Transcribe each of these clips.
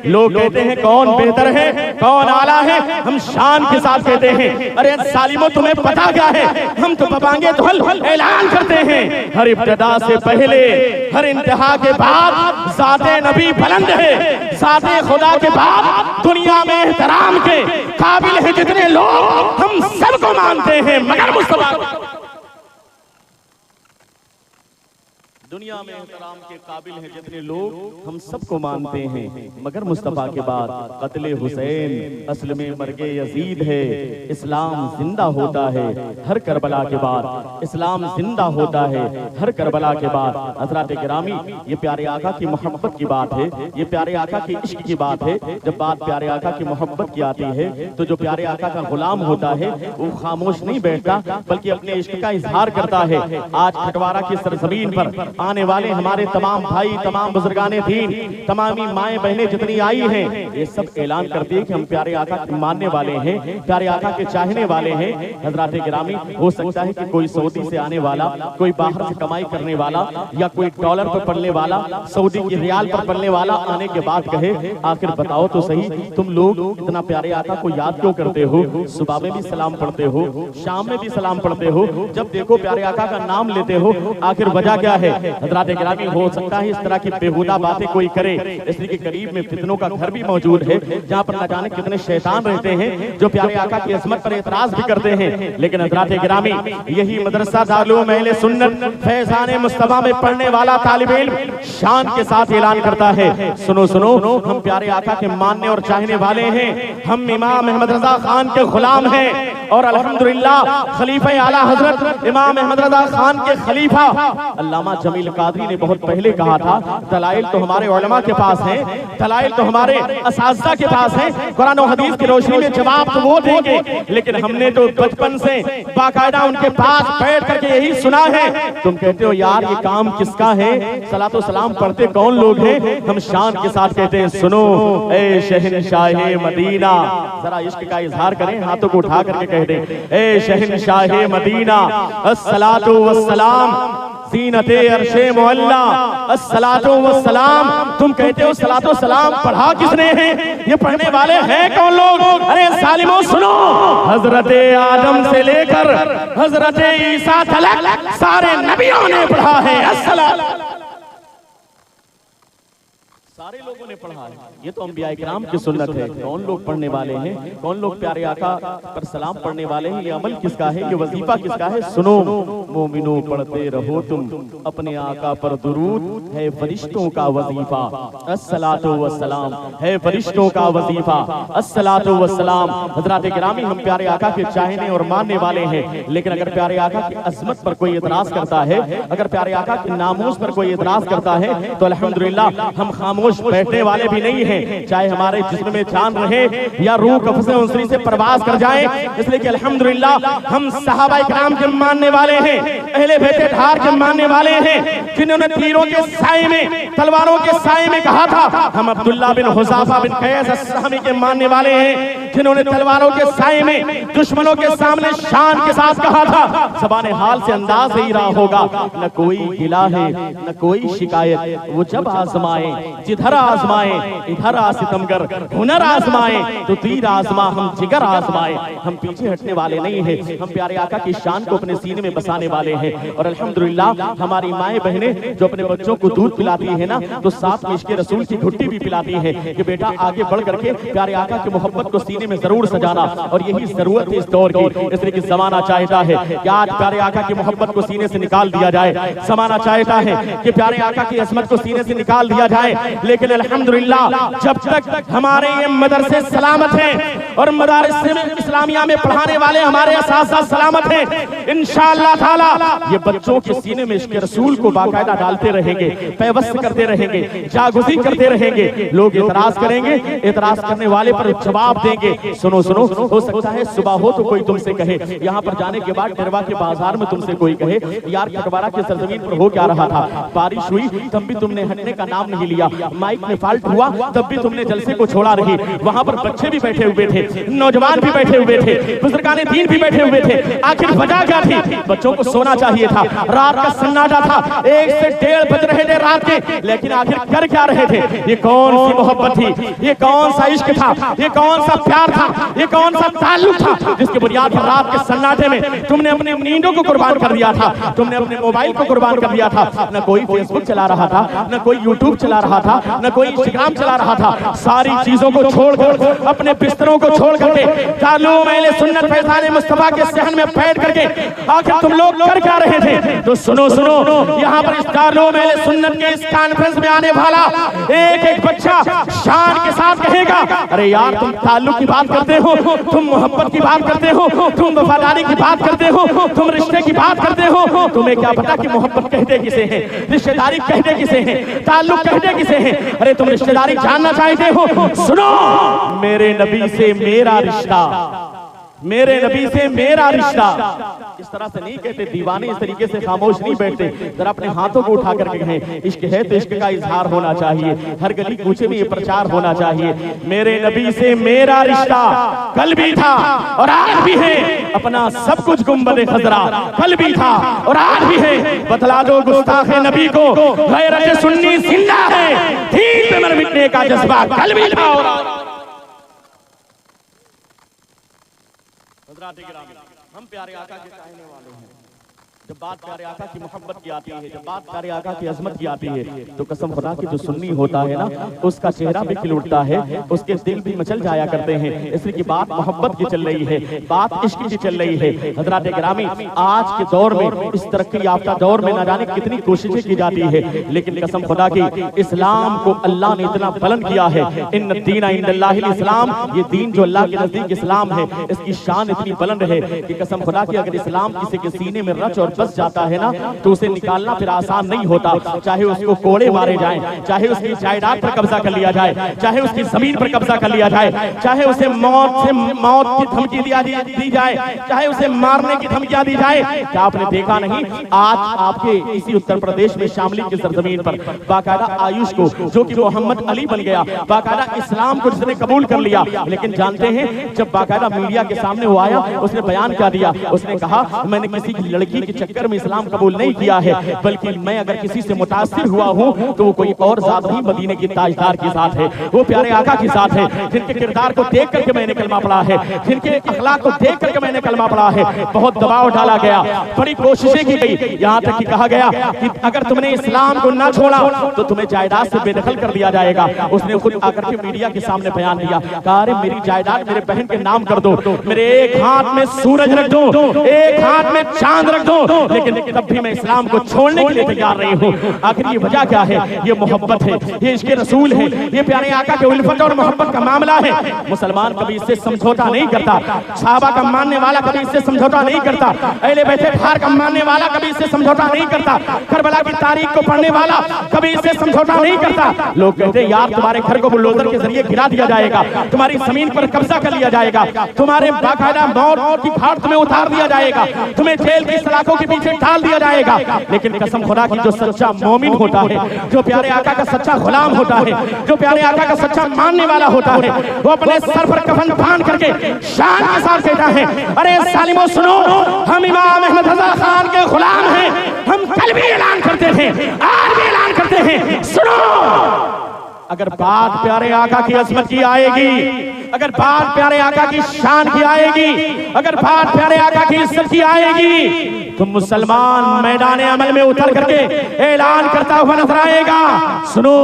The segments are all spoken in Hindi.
लोग कहते हैं कौन बेहतर है, कौन आला है, हम शान के साथ कहते हैं अरे सालिमो तुम्हें पता क्या है, हम तो पपांगे तो ऐलान करते हैं हर इब्तिदा से पहले हर इंतहा के बाद ज़ाते नबी बुलंद है, ज़ाते खुदा के बाद दुनिया में एहतराम के काबिल है जितने लोग हम सबको मानते हैं मगर मुस्तफा। दुनिया में एहतराम के काबिल हैं जितने लोग हम सबको मानते हैं मगर मुस्तफा के बाद कत्ले हुसैन असल में मर्गे यजीद है। इस्लाम जिंदा होता है हर करबला के बाद, इस्लाम जिंदा होता है हर करबला के बाद। हज़रात गिरामी ये प्यारे आका की मोहब्बत की बात है, ये प्यारे आका की इश्क की बात है। जब बात प्यारे आका की मोहब्बत की आती है तो जो प्यारे आका का गुलाम होता है वो खामोश नहीं बैठता बल्कि अपने इश्क का इजहार करता है। आज खटवारा की सरजमीन पर आने वाले हमारे तमाम भाई, तमाम बुजुर्गाने दीन, तमामी माएं बहनें जितनी आई हैं, ये सब ऐलान करती है कि हम प्यारे आका के मानने वाले हैं, प्यारे आका के चाहने वाले हैं। हज़रात गिरामी हो सकता है कि कोई सऊदी से आने वाला, कोई बाहर से कमाई करने वाला या कोई डॉलर पर पढ़ने वाला, सऊदी की रियाल पर पढ़ने वाला आने के बाद कहे आखिर बताओ तो सही तुम लोग इतना प्यारे आका को याद क्यों करते हो, सुबह में भी सलाम पढ़ते हो, शाम में भी सलाम पढ़ते हो, जब देखो प्यारे आका का नाम लेते हो, आखिर वजह क्या है। हज़रात गिरामी हो सकता है इस तरह की बेहुदा बातें कोई करे, इसलिए कि करीब में फितनों का घर भी मौजूद है जहाँ पर न जाने कितने शैतान रहते हैं जो प्यारे आका की अज़मत पर एतराज भी करते हैं। लेकिन हज़रात गिरामी यही मदरसा दारुल अहले सुन्नत फैज़ान मुस्तफा में पढ़ने वाला तालिबे इल्म शान के साथ ऐलान करता है सुनो सुनो हम प्यारे आका के मानने और चाहने वाले हैं, हम इमाम अहमद रजा खान के गुलाम हैं और अल्हम्दुलिल्लाह खलीफा आला हजरत इमाम अहमद रजा खान के खलीफा अल्लामा जमील कादरी ने बहुत पहले कहा था दलाइल तो हमारे उलमा के पास हैं, दलाइल तो हमारे असातिज़ा के पास हैं, कुरान और हदीस की रोशनी में जवाब तो वो देंगे। लेकिन हमने तो बचपन से बाकायदा उनके पास बैठ करके यही सुना है। तुम कहते हो यार ये काम किसका है, सलातो सलाम पढ़ते कौन लोग हैं, हम शान के साथ कहते हैं सुनो ए शहनशाहे मदीना, जरा इश्क का इजहार करें, हाथों को उठा करके कह दें ए शहनशाहे मदीना अस्सलातु वस्सलाम ज़ीनते अर्शे मुअल्ला अस्सलातु वस्सलाम। तुम कहते हो सलातो सलाम पढ़ा किसने है, ये पढ़ने वाले हैं कौन लोग। अरे सालिमो सुनो, हजरते आदम से लेकर हजरते ईसा तक सारे नबियों ने पढ़ा है अस्सलाम, सारे लोगों ने पढ़ा है। ये तो अंबिया इकराम की सुन्नत है। कौन लोग पढ़ने वाले हैं, कौन लोग प्यारे आका पर सलाम पढ़ने वाले हैं, ये अमल किसका है, ये वजीफा किसका है। सुनो मोमिनो पढ़ते रहो तुम अपने आका पर दुरूद, है फरिश्तों का वजीफा अस्सलातु वस्सलाम, है फरिश्तों का वजीफा अस्सलातु वस्सलाम। हज़रात गिरामी हम प्यारे आका के चाहने और मानने वाले हैं, लेकिन अगर प्यारे आका की अजमत पर कोई एतराज करता है, अगर प्यारे आका के नामूस पर कोई एतराज करता है तो अल्हम्दुलिल्लाह हम खामोश बैठने वाले भी नहीं हैं, चाहे हमारे जिस्म में जान रहे या रूह कब्ज़े उनसरी से प्रवास कर जाए। इसलिए कि अल्हम्दुलिल्लाह हम सहाबा इकराम के मानने वाले हैं, अहले बैत धार के मानने वाले हैं, जिन्होंने तीरों के साए में, तलवारों के साए में कहा था। हम अब्दुल्लाह बिन हुज़ाफा बिन कैस अस्सहमी के मानने वाले हैं, जिन्होंने तलवारों के साए में दुश्मनों के सामने शान के साथ कहा था। ज़बान हाल से अंदाज ही रहा होगा, न कोई गिला है न कोई शिकायत, वो जब आजमाए जिधर आजमाए, इधर आ सितमगर हुनर आजमाए, तो तीर आजमा हम जिगर आजमाए। हम पीछे हटने वाले नहीं हैं, हम प्यारे आका की शान को अपने सीने में बसाने वाले हैं। और अल्हम्दुलिल्लाह हमारी माएं बहनें जो अपने बच्चों को दूध पिलाती है ना, तो साथ में इश्क़े रसूल की घुट्टी भी पिलाती है कि बेटा आगे बढ़ करके प्यारे आका की मोहब्बत को सीने में जरूर सजाना। और यही जरूरत है इस दौर की, इसलिए कि जमाना चाहता है कि आज प्यारे आका की मोहब्बत को सीने से निकाल दिया जाए। जमाना चाहता है कि प्यारे आका की अज़मत को सीने से निकाल दिया जाए। लेकिन अल्हम्दुलिल्लाह जब तक हमारे ये मदरसे सलामत हैं और मदारिस इस्लामिया में पढ़ाने वाले हमारे असातिज़ा सलामत हैं, इंशाअल्लाह ताला ये बच्चों के सीने में इश्क़ रसूल को बाकायदा डालते रहेंगे, पैवस्त करते रहेंगे, जागुज़ी करते रहेंगे। लोग एतराज करेंगे, एतराज करने वाले पर जवाब देंगे। सुनो सुनो, हो सकता है सुबह हो तो कोई तुमसे कहे, यहाँ पर जाने के बाद डरवा के बाजार में तुमसे कोई कहे यार खटवारा की सरजमीन पर हो क्या रहा था, बारिश हुई तब भी तुमने हटने का नाम नहीं लिया, माइक में फाल्ट हुआ तब भी तुमने जलसे को छोड़ा रही, वहां पर बच्चे भी बैठे हुए थे, थे, नौजवान भी बैठे हुए थे, बुजुर्गाने दीन भी बैठे हुए थे। आखिर वजह क्या थी? बच्चों को सोना चाहिए था, रात का सन्नाटा था, 1 से 1:30 बज रहे थे रात के, लेकिन आखिर कर क्या रहे थे? ये कौन सी मोहब्बत थी? ये कौन सा इश्क था? ये कौन सा प्यार था? ये कौन सा ताल्लुक था जिसके बुनियाद पर रात के सन्नाटे में तुमने अपनी नींदों को कुर्बान कर दिया था, तुमने अपने मोबाइल को कुर्बान कर दिया था? न कोई फेसबुक चला रहा था, न कोई यूट्यूब चला रहा था, न कोई इंस्टाग्राम चला रहा था। सारी चीजों को छोड़कर, अपने बिस्तरों को छोड़ करके दारुल अहले सुन्नत फैज़ान मुस्तफा के सहन में बैठ करके आखिर तुम लोग कर क्या रहे थे? तो सुनो सुनो, यहाँ पर इस दारुल अहले सुन्नत के इस कॉन्फ्रेंस में आने वाला एक एक बच्चा शान के साथ कहेगा, अरे यार तुम ताल्लुक की बात करते हो, तुम मोहब्बत की बात करते हो, तुम वफादारी की बात करते हो, तुम रिश्ते की बात करते हो, तुम्हें क्या पता कि मोहब्बत कहते किसे हैं, रिश्तेदारी कहते किसे हैं, ताल्लुक कहते किसे हैं? अरे तुम रिश्तेदारी जानना चाहते हो? सुनो, मेरे नबी से मेरा रिश्ता, मेरे नबी से मेरा रिश्ता। इस तरह से नहीं कहते, दीवाने इस तरीके से खामोश नहीं बैठते। जरा अपने हाथों को उठा करके कहें, इश्क है तो इश्क का इजहार होना चाहिए, हर गली कूचे में ये प्रचार होना चाहिए। मेरे नबी से मेरा रिश्ता कल भी था और आज भी है, अपना सब कुछ गुंबद खजरा कल भी था और आज भी है। बतला दो गुस्ताखे नबी को, गैरत सुन्नी जिंदा है, दीन पे मर मिटने का जज्बा कल भी था और हम प्यारे आका के चाहने वाले हैं। जब बात प्यारे आका की मोहब्बत की आती है, जब बात प्यारे आका की अजमत की आती है, तो कसम खुदा की जो सुन्नी होता है ना, उसका चेहरा भी खिल उठता है, उसके दिल भी मचल जाया करते हैं। इसलिए की बात मोहब्बत की चल रही है, बात इश्क की चल रही है। हजरात गिरामी, आज के दौर में, इस तरक्की याफ्ता दौर में न जाने कितनी कोशिशें की जाती है, लेकिन कसम खुदा की इस्लाम को अल्लाह ने इतना बुलंद किया है। इन्न दीन इंदल्लाहिल इस्लाम, ये दीन जो अल्लाह के नजदीक इस्लाम है, इसकी शान इतनी बुलंद है कि कसम खुदा की अगर इस्लाम किसी के सीने में रच और बस जाता है ना, तो उसे निकालना फिर आसान नहीं होता। चाहे उसको कोड़े मारे जाएं, चाहे उसकी जायदाद पर कब्जा कर लिया जाए, चाहे उसकी जमीन पर कब्जा कर लिया जाए, चाहे उसे मौत की धमकी दी जाए, चाहे उसे मारने की धमकियां दी जाए। क्या आपने देखा नहीं, आज आपके इसी उत्तर प्रदेश में शामली की सरजमीन पर बाकायदा आयुष को, जो कि मोहम्मद अली बन गया, बाकायदा इस्लाम को जिसने कबूल कर लिया, लेकिन जानते हैं जब बाकायदा मीडिया के सामने वो आया, उसने बयान क्या दिया? उसने कहा मैंने किसी की लड़की के चक्कर में इस्लाम कबूल नहीं किया है, बल्कि मैं अगर किसी से मुतासिर हुआ हूं तो वो कोई और जात नहीं, मदीने की ताजदार के साथ है, वो प्यारे आका के साथ है, जिनके किरदार को देख करके मैंने कलमा पढ़ा है, जिनके अखलाक को देख करके मैंने कलमा पढ़ा है। बहुत दबाव डाला गया, बड़ी कोशिशें की गई, यहाँ तक कि कहा गया कि अगर तुमने इस्लाम को ना छोड़ा तो तुम्हें जायदाद से बेदखल कर दिया जाएगा। उसने खुद आकर के मीडिया के सामने बयान दिया, कहा अरे मेरी जायदाद मेरे बहन के नाम कर दो, मेरे एक हाथ में सूरज रख दो, एक हाथ में चांद रख दो, लेकिन तब भी मैं इस्लाम को छोड़ने के लिए तैयार नहीं हूँ। आखिर ये वजह क्या है? ये मोहब्बत है, ये इसके रसूल है, ये प्यारे आका के उल्फत और मोहब्बत का मामला है। मुसलमान कभी इससे समझौता नहीं करता, सहाबा का मानने वाला कभी इससे समझौता नहीं करता, अहले बैत खार का मानने वाला कभी इससे समझौता नहीं करता, करबला की तारीख को पढ़ने वाला कभी इससे समझौता नहीं करता। लोग कहते हैं यार तुम्हारे घर को बुलडोजर के जरिए गिरा दिया जाएगा, तुम्हारी जमीन पर कब्जा कर लिया जाएगा, तुम्हारे बाकायदा मौत की घाट तुम्हें उतार दिया जाएगा, तुम्हें जेल की सलाखों के पीछे डाल दिया जाएगा। लेकिन कसम खुदा की जो सच्चा मोमिन होता है, जो प्यारे आका का सच्चा गुलाम होता है, जो प्यारे आका का सच्चा मानने वाला होता है, वो अपने सर पर कफन बांध करके शान के साथ कहता है, अरे सालिमो सुनो, हम इमाम अहमद रजा खान के गुलाम हैं। हम कल भी ऐलान करते थे, आज भी ऐलान करते हैं, सुनो, अगर बात प्यारे आका की अजमत की आएगी, अगर बात प्यारे आका की शान की आएगी, अगर बात प्यारे आका की इज्जत की आएगी, तो मुसलमान मैदान अमल में उतर करके ऐलान करता हुआ नजर आएगा, सुनो,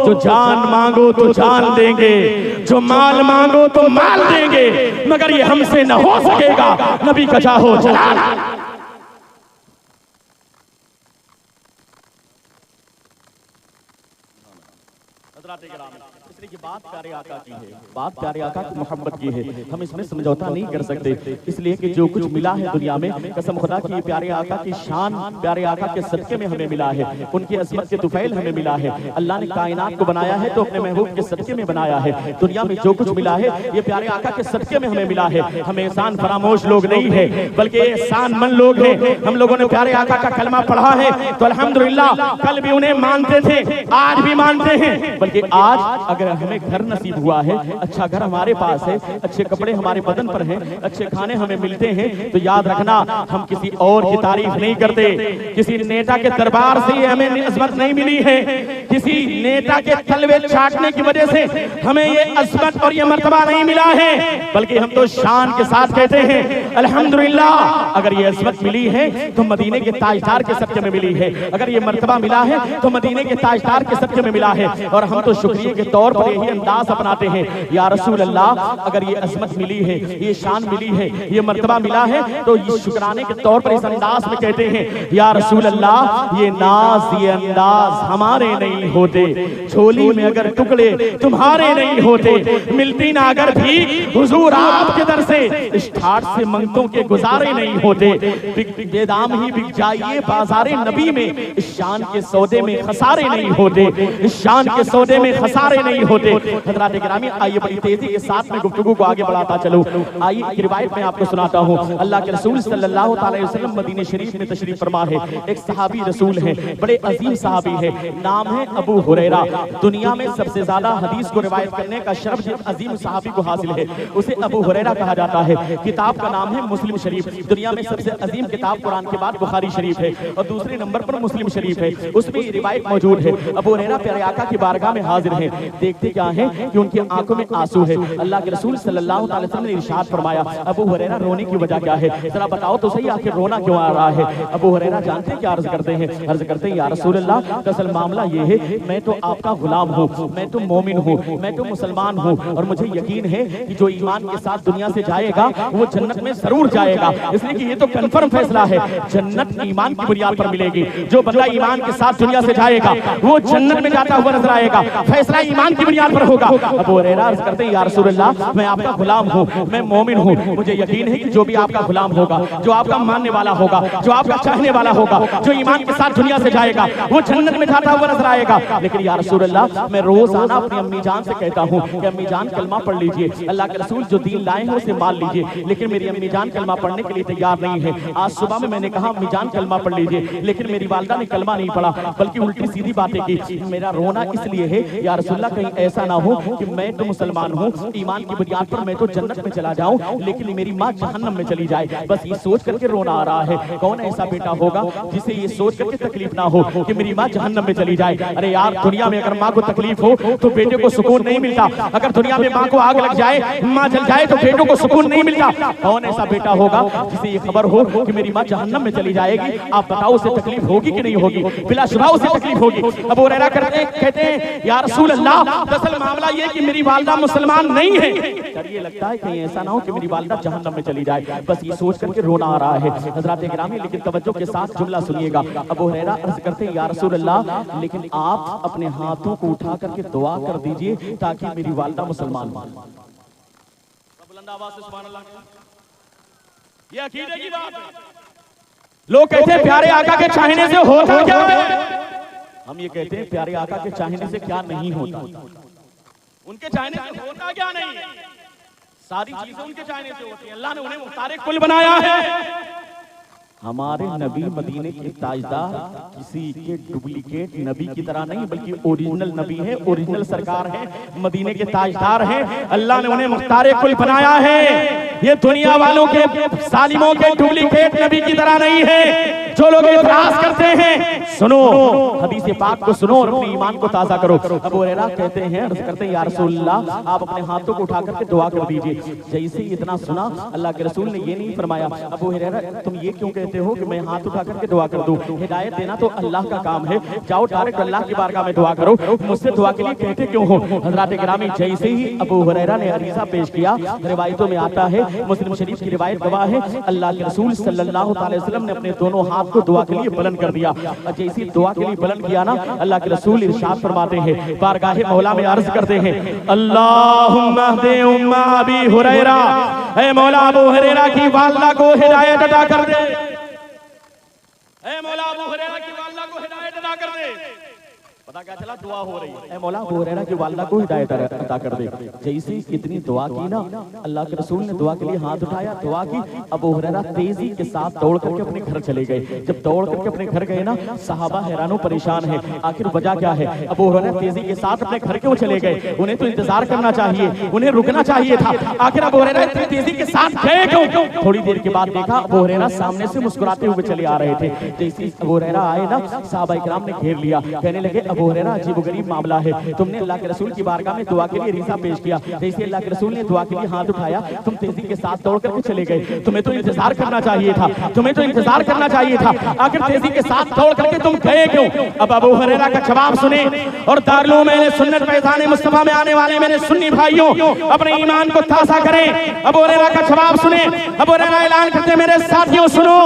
जो जान मांगो तो जान देंगे, जो माल मांगो तो माल देंगे, मगर ये हमसे न हो सकेगा, नबी का चाहो जलाल। इसलिए कि बात प्यारे आका की है, बात प्यारे आका की मोहब्बत की है, हम इसमें समझौता नहीं कर सकते। इसलिए कि जो कुछ मिला है दुनिया में, कसम खुदा की प्यारे आका की शान प्यारे आका के सदके में हमें मिला है, उनकी अजमत के तुफैल हमें मिला है। अल्लाह ने कायनात को बनाया है तो अपने महबूब के सदके में बनाया है। दुनिया में जो कुछ मिला है ये प्यारे आका के सदके में हमें मिला है। हम एहसान फरामोश लोग नहीं है, बल्कि एहसान मंद लोग हैं। हम लोगों ने प्यारे आका का कलमा पढ़ा है तो अल्हम्दुलिल्लाह, कल भी उन्हें मानते थे, आज भी मानते हैं, बल्कि आज अगर हमें घर नसीब हुआ है, अच्छा घर हमारे पास है, अच्छे कपड़े हमारे बदन पर हैं, अच्छे खाने हमें मिलते हैं, तो याद रखना हम किसी और की तारीफ नहीं करते। किसी नेता के दरबार से हमें इज्जत नहीं मिली है, किसी नेता के तलवे चाटने की वजह से हमें ये इज्जत और ये मर्तबा नहीं मिला है, बल्कि हम तो शान के साथ कहते हैं अल्हम्दुलिल्लाह। अगर ये इज्जत मिली है तो मदीने के ताजदार के सदके में मिली है, अगर ये मर्तबा मिला है तो मदीने के ताजदार के सदके में मिला है, और हम तो शुक्रिया के तौर पर यही अंदाज अपनाते हैं, या रसूल अल्लाह अगर ये इज्जत मिली है, ये शान मिली है, ये मर्तबा मिला है, तो ये शुक्राने के तौर पर इस अंदाज में कहते हैं या रसूल अल्लाह ये नाज ये अंदाज हमारे नहीं होते, झोली में अगर टुकड़े तुम्हारे नहीं होते, मिलती ना अगर भी हुजूर आपके दर से, इस ठाट से मंगतों के गुजारे नहीं होते, बेदाम ही बिक जाइए बाजारे नबी में, इस शान के सौदे में खसारे नहीं होते, इस शान के सौदे में खसारे नहीं होते। हज़रात गिरामी आइए बड़ी तेजी के साथ में गुफ्तगू को आगे बढ़ाता चलो। आइए एक रिवायत में आपको सुनाता हूँ। अल्लाह के रसूल सल्लल्लाहु अलैहि वसल्लम मदीने शरीफ में तशरीफ फरमा है। एक सहाबी रसूल है, बड़े अजीम सहाबी है, नाम है अबू हुरैरा। दुनिया में सबसे ज्यादा हदीस को रिवायत करने का शर्फ जिस अजीम सहाबी को हासिल है उसे अबू हुरैरा कहा जाता है। किताब का नाम है मुस्लिम शरीफ। दुनिया में सबसे अजीम किताब कुरान के बाद बुखारी शरीफ है और दूसरे नंबर पर मुस्लिम शरीफ है, उसमें ये रिवायत मौजूद है। अबू हुरैरा प्यारे आका की बारगाह में हाजिर हैं। देखते क्या है कि उनकी आंखों में आंसू है। अल्लाह के रसूल सल्लल्लाहु अलैहि वसल्लम ने इरशाद फरमाया, अबू हुरैरा रोने की वजह क्या है, जरा बताओ तो सही, आखिर रोना क्यों आ रहा है। अबू हुरैरा जानते हैं क्या अर्ज करते हैं, अर्ज करते हैं या रसूल अल्लाह दरअसल मामला ये है, मैं तो आपका गुलाम हूँ, मैं तो मोमिन हूँ, मैं तो मुसलमान हूँ, और मुझे यकीन है कि जो ईमान के साथ दुनिया से जाएगा वो जन्नत में जरूर जाएगा, इसलिए कि ये तो कन्फर्म फैसला है, जन्नत ईमान की बुनियाद पर मिलेगी। जो बंदा ईमान के साथ दुनिया से जाएगा वो जन्नत में जाता हुआ नजर आएगा, फैसला ईमान की बुनियाद पर होगा। अबू हुरैरा अर्ज करते हैं या रसूल अल्लाह मैं आपका गुलाम हूँ, मैं मोमिन हूँ, मुझे यकीन है कि जो भी आपका गुलाम होगा, जो आपका मानने वाला होगा, जो आपका चाहने वाला होगा, जो ईमान के साथ दुनिया से जाएगा वो जन्नत में जाता हुआ नजर आएगा। लेकिन या रसूल अल्लाह मैं रोजाना अपनी अम्मी जान से कहता हूँ कि अम्मी जान कलमा पढ़ लीजिए, अल्लाह के रसूल जो दीन लाए हैं उसे मान लीजिए, लेकिन मेरी अम्मी जान कलमा पढ़ने के लिए तैयार नहीं है। आज सुबह में मैंने कहा अम्मी जान कलमा पढ़ लीजिए, लेकिन मेरी वालिदा ने कलमा नहीं पढ़ा, बल्कि उल्टी सीधी बातें की। मेरा रोना इसलिए है या रसूलल्लाह कहीं ऐसा ना हो कि मैं तो मुसलमान हूँ, ईमान की बुनियाद पर मैं तो जन्नत में चला जाऊं, लेकिन मेरी माँ जहन्नम में चली जाए, बस ये सोच करके रोना आ रहा है। कौन ऐसा बेटा होगा जिसे ये सोच करके तकलीफ ना हो कि मेरी माँ जहन्नम में चली जाए। अरे यार दुनिया में अगर माँ को तकलीफ हो तो बेटे को सुकून नहीं मिलता, अगर दुनिया में माँ को आग लग जाए, माँ जल जाए तो बेटों को सुकून नहीं मिलता। कौन ऐसा बेटा होगा जिसे ये खबर हो कि मेरी माँ जहन्नम में चली जाएगी, आप बताओ उसे तकलीफ होगी कि नहीं होगी, बिलाशुबा उसे तकलीफ होगी। अबू हुरैरा कहते हैं या रसूल अल्लाह दरअसल मामला ये कि मेरी वालिदा मुसलमान नहीं है, डर ये लगता है कहीं ऐसा ना हो कि मेरी वालिदा जहन्नम में चली जाए, बस ये सोच करके रोना आ रहा है। हज़रात गिरामी लेकिन तवज्जो के साथ जुमला सुनिएगा। अबू हुरैरा अर्ज करते हैं या रसूल अल्लाह लेकिन आप अपने हाथों को उठा करके दुआ कर दीजिए ताकि मेरी वालिदा मुसलमान हो। ये अकीदे की बात है। लोग कहते हैं प्यारे आका के चाहने से होता क्या है, हम ये कहते हैं प्यारे आका के चाहने से क्या नहीं होता, उनके चाहने से होता क्या नहीं, सारी चीजें उनके चाहने से होती हैं। अल्लाह ने उन्हें मुख्तार कुल बनाया है। हमारे नबी मदीने के ताजदार किसी के डुप्लीकेट नबी की तरह नहीं बल्कि ओरिजिनल नबी है, ओरिजिनल सरकार है, मदीने के ताजदार हैं। अल्लाह ने उन्हें मुख्तार कुल बनाया है। ये दुनिया वालों के सालिमों के डुप्लीकेट नबी की तरह नहीं है। जो लोग इतराज करते हैं सुनो हदीस पाक को सुनो और अपने ईमान को ताजा करो। अबू हुरैरा कहते हैं अर्ज करते हैं या रसूल अल्लाह आप अपने हाथों को उठा करके दुआ कर दीजिए। जैसे ही इतना सुना अल्लाह के रसूल ने ये नहीं फरमाया अबू हुरैरा तुम ये क्यों कहते हो कि मैं हाथ उठा करके दुआ कर दूं, हिदायत देना तो अल्लाह का काम है, जाओ डायरेक्ट अल्लाह की बारगाह में दुआ करो, मुझसे दुआ के लिए कहते क्यों हो। हज़रात गिरामी जैसे ही अबू हुरैरा ने अरीज़ा पेश किया, रिवायतों में आता है, मुस्लिम शरीफ की रिवायत गवाह है, अल्लाह के रसूल सल्लल्लाहु अलैहि वसल्लम ने अपने दोनों हाथ को दुआ के लिए बुलंद कर दिया। जैसे ही दुआ के लिए बुलंद किया ना अल्लाह के रसूल इरशाद फरमाते हैं, बारगाह मौला में अर्ज करते हैं अल्लाहुम्मा हदी उम्मा अबी हुरैरा, ऐ मौला अबू हुरैरा की वालिदा को हिदायत अता कर दे, ऐ मौला अबू हुरैरा की वालिदा को हिदायत अता कर दे। पता क्या चला, दुआ हो रही है, मौला अबू हुरैरा की वालिदा को हिदायत अता कर दे। जैसे इतनी दुआ की ना, अल्लाह के रसूल ने दुआ के लिए हाथ उठाया, दुआ की, अबू हुरैरा तेजी के साथ दौड़ करके अपने घर चले गए। जब दौड़ करके अपने घर गए ना, सहाबा हैरानो परेशान है, आखिर वजह क्या है। अबू हुरैरा तेजी के साथ अपने घर क्यों चले गए? उन्हें तो इंतजार करना चाहिए, उन्हें रुकना चाहिए था, आखिर अबू हुरैरा इतनी तेजी के साथ गए क्यों? थोड़ी देर के बाद देखा अबू हुरैरा सामने से मुस्कुराते हुए चले आ रहे थे। जैसे अबू हुरैरा आए ना, सहाबा इकराम ने घेर लिया, कहने लगे अबू हुरैरा अजीबोगरीब मामला है, तुमने अल्लाह के रसूल की बारगाह में दुआ के लिए रिसा पेश किया, जैसे अल्लाह के रसूल ने दुआ के लिए हाथ उठाया, तुम तेजी के साथ दौड़ करके चले गए। तुम्हें तो इंतजार करना चाहिए था, तुम्हें तो इंतजार करना चाहिए था, आखिर तेजी के साथ दौड़ करके तुम गए क्यों? अब अबू हुरैरा का जवाब सुने और दारुल में सुन्नत पैजाने मुस्तफा में आने वाले मेरे सुन्नी भाइयों, अपने ईमान को ताज़ा करें। अबू हुरैरा का जवाब सुने, अबू हुरैरा ऐलान करते, मेरे साथियों सुनो,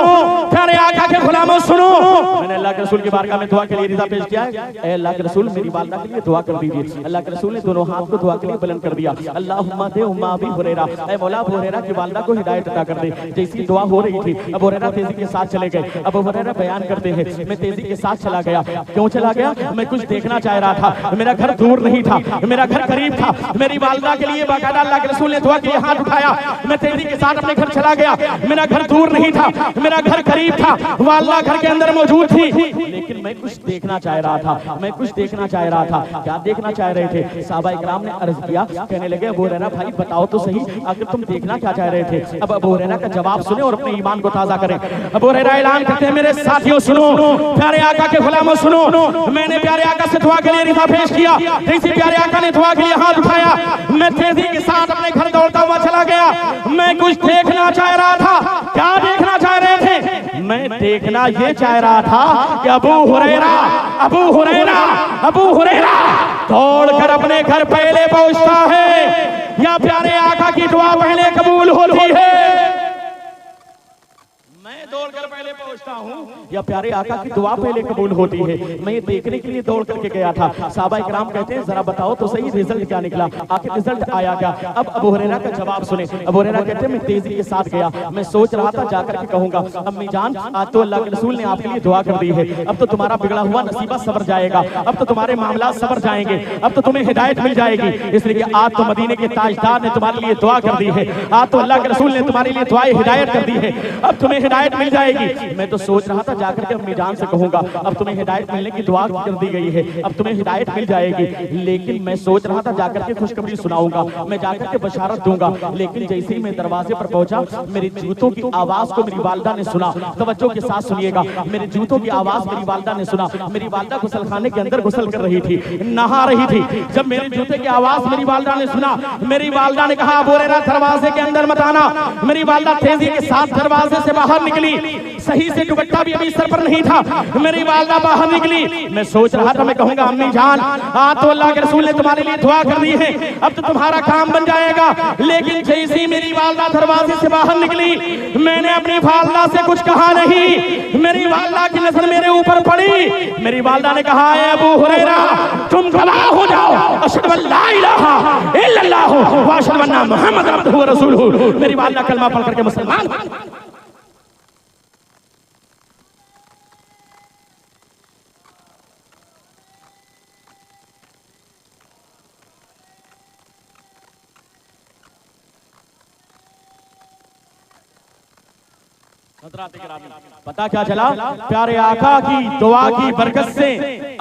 प्यारे आका के गुलामों सुनो, मैंने अल्लाह के रसूल की बारगाह में दुआ के लिए रिजा पेश किया है, ऐ अल्लाह के रसूल मेरी वालिदा के लिए दुआ कर दीजिए। अल्लाह के रसूल ने दोनों हाथ को दुआ के लिए बुलंद कर दिया, अल्लाहुम्मा दे उम्मा अबी हुरैरा, ऐ मौला अबू हुरैरा की वालिदा को हिदायत अता कर दे। जैसी दुआ हो रही थी, अबू हुरैरा तेजी के साथ चले गए। अबू हुरैरा बयान करते हैं, मैं तेजी के साथ चला गया, क्यों चला गया? मैं कुछ देखना चाह रहा था, मेरा घर दूर नहीं था, मेरा घर करीब था, मेरी वालिदा के लिए बाकायदा अल्लाह के रसूल ने दुआ के लिए हाथ उठाया, मैं तेजी के साथ अपने घर चला गया, मेरा घर दूर नहीं था, मेरा घर करीब था, वालिदा घर के अंदर मौजूद थी, लेकिन मैं कुछ देखना चाह रहा था, मैं कुछ देखना चाह रहा था। क्या देखना चाह रहे थे? सहाबा इकराम ने अर्ज किया, कहने लगे अबू हुरैरा भाई बताओ तो सही, आखिर तुम देखना क्या चाह रहे थे? अब अबू हुरैरा का जवाब सुने और अपने ईमान को ताज़ा करें। अबू हुरैरा ऐलान करते हैं, मेरे साथियों सुनो, प्यारे आका के गुलामों सुनो, मैंने प्यारे आका से दुआ के लिए रिसा पेश किया, जैसे प्यारे आका ने दुआ के लिए हाथ उठाया, मैं तेजी के साथ अपने घर दौड़ता हुआ चला गया। मैं कुछ देखना चाह रहा था। क्या देखना चाह रहे थे? मैं देखना ये चाह रहा था कि अबू हुरैरा, अबू हुरैरा, अबू हुरैरा दौड़कर अपने घर पहले पहुंचता है या प्यारे आका की दुआ पहले कबूल होती है? मैं दौड़कर पहले पहुंचता हूँ या प्यारे आका की दुआ पहले कबूल होती है? मैं ये देखने के लिए दौड़ करके गया था। सहाबा इकराम कहते हैं, जरा बताओ तो सही रिजल्ट क्या निकला, आखिर रिजल्ट आया क्या? अब अबू हुरैरा का जवाब सुने। अबू हुरैरा कहते हैं, मैं तेजी के साथ गया, मैं सोच रहा था जाकर के कहूंगा, अम्मी जान आज तो अल्लाह के रसूल ने आपके लिए दुआ कर दी है, अब तो तुम्हारा बिगड़ा हुआ नसीबा सबर जाएगा, अब तो तुम्हारे मामला सबर जाएंगे, अब तो तुम्हें हिदायत मिल जाएगी, इसलिए आज तो मदीने के ताजदार ने तुम्हारे लिए दुआ कर दी है, आज तो अल्लाह के रसूल ने तुम्हारे लिए दुआए हिदायत कर दी है, अब तुम्हें हिदायत मिल जाएगी। मैं तो सोच रहा था जाकर के अम्मी जान से कहूंगा, अब तुम्हें हिदायत मिलने की दुआ कर दी गई है, अब तुम्हें हिदायत मिल जाएगी, लेकिन मैं सोच रहा था जाकर के खुशखबरी सुनाऊंगा, मैं जाकर के बशारत दूंगा, लेकिन जैसे ही मैं दरवाजे पर पहुंचा, मेरे जूतों की आवाज को मेरी वालिदा ने सुना। तवज्जो के साथ सुनिएगा, मेरे जूतों की आवाज मेरी वालिदा ने सुना। मेरी वालिदा गुसलखाने के अंदर गुसल कर रही थी, नहा रही थी। जब मेरे जूते की आवाज मेरी वालिदा ने सुना, मेरी वालिदा ने कहा अबू हुरैरा दरवाजे के अंदर मत आना। मेरी वालिदा तेजी के साथ दरवाजे से बाहर निकली, सही से दुपट्टा भी अभी सर पर नहीं था, मेरी वालिदा बाहर निकली। मैं सोच रहा था मैं कहूंगा अम्मी जान आज तो अल्लाह के रसूल ने तुम्हारे लिए दुआ कर दी है, अब तो तुम्हारा काम बन जाएगा, लेकिन जैसी मेरी वालिदा दरवाजे से बाहर निकली, मैंने अपनी वालिदा से कुछ कहा नहीं, मेरी वालिदा की नजर मेरे ऊपर पड़ी। मेरी वालिदा ने कहा है अबू हुरैरा तुम गवाह हो जाओ, अशहदु अल्ला इलाहा इल्लल्लाह व अशहदु अन्ना मुहम्मदन अब्दुहु व रसूलुहु। मेरी वालिदा कलमा पढ़ करके मुसलमान। पता क्या चला? प्यारे आका की दुआ की बरकत से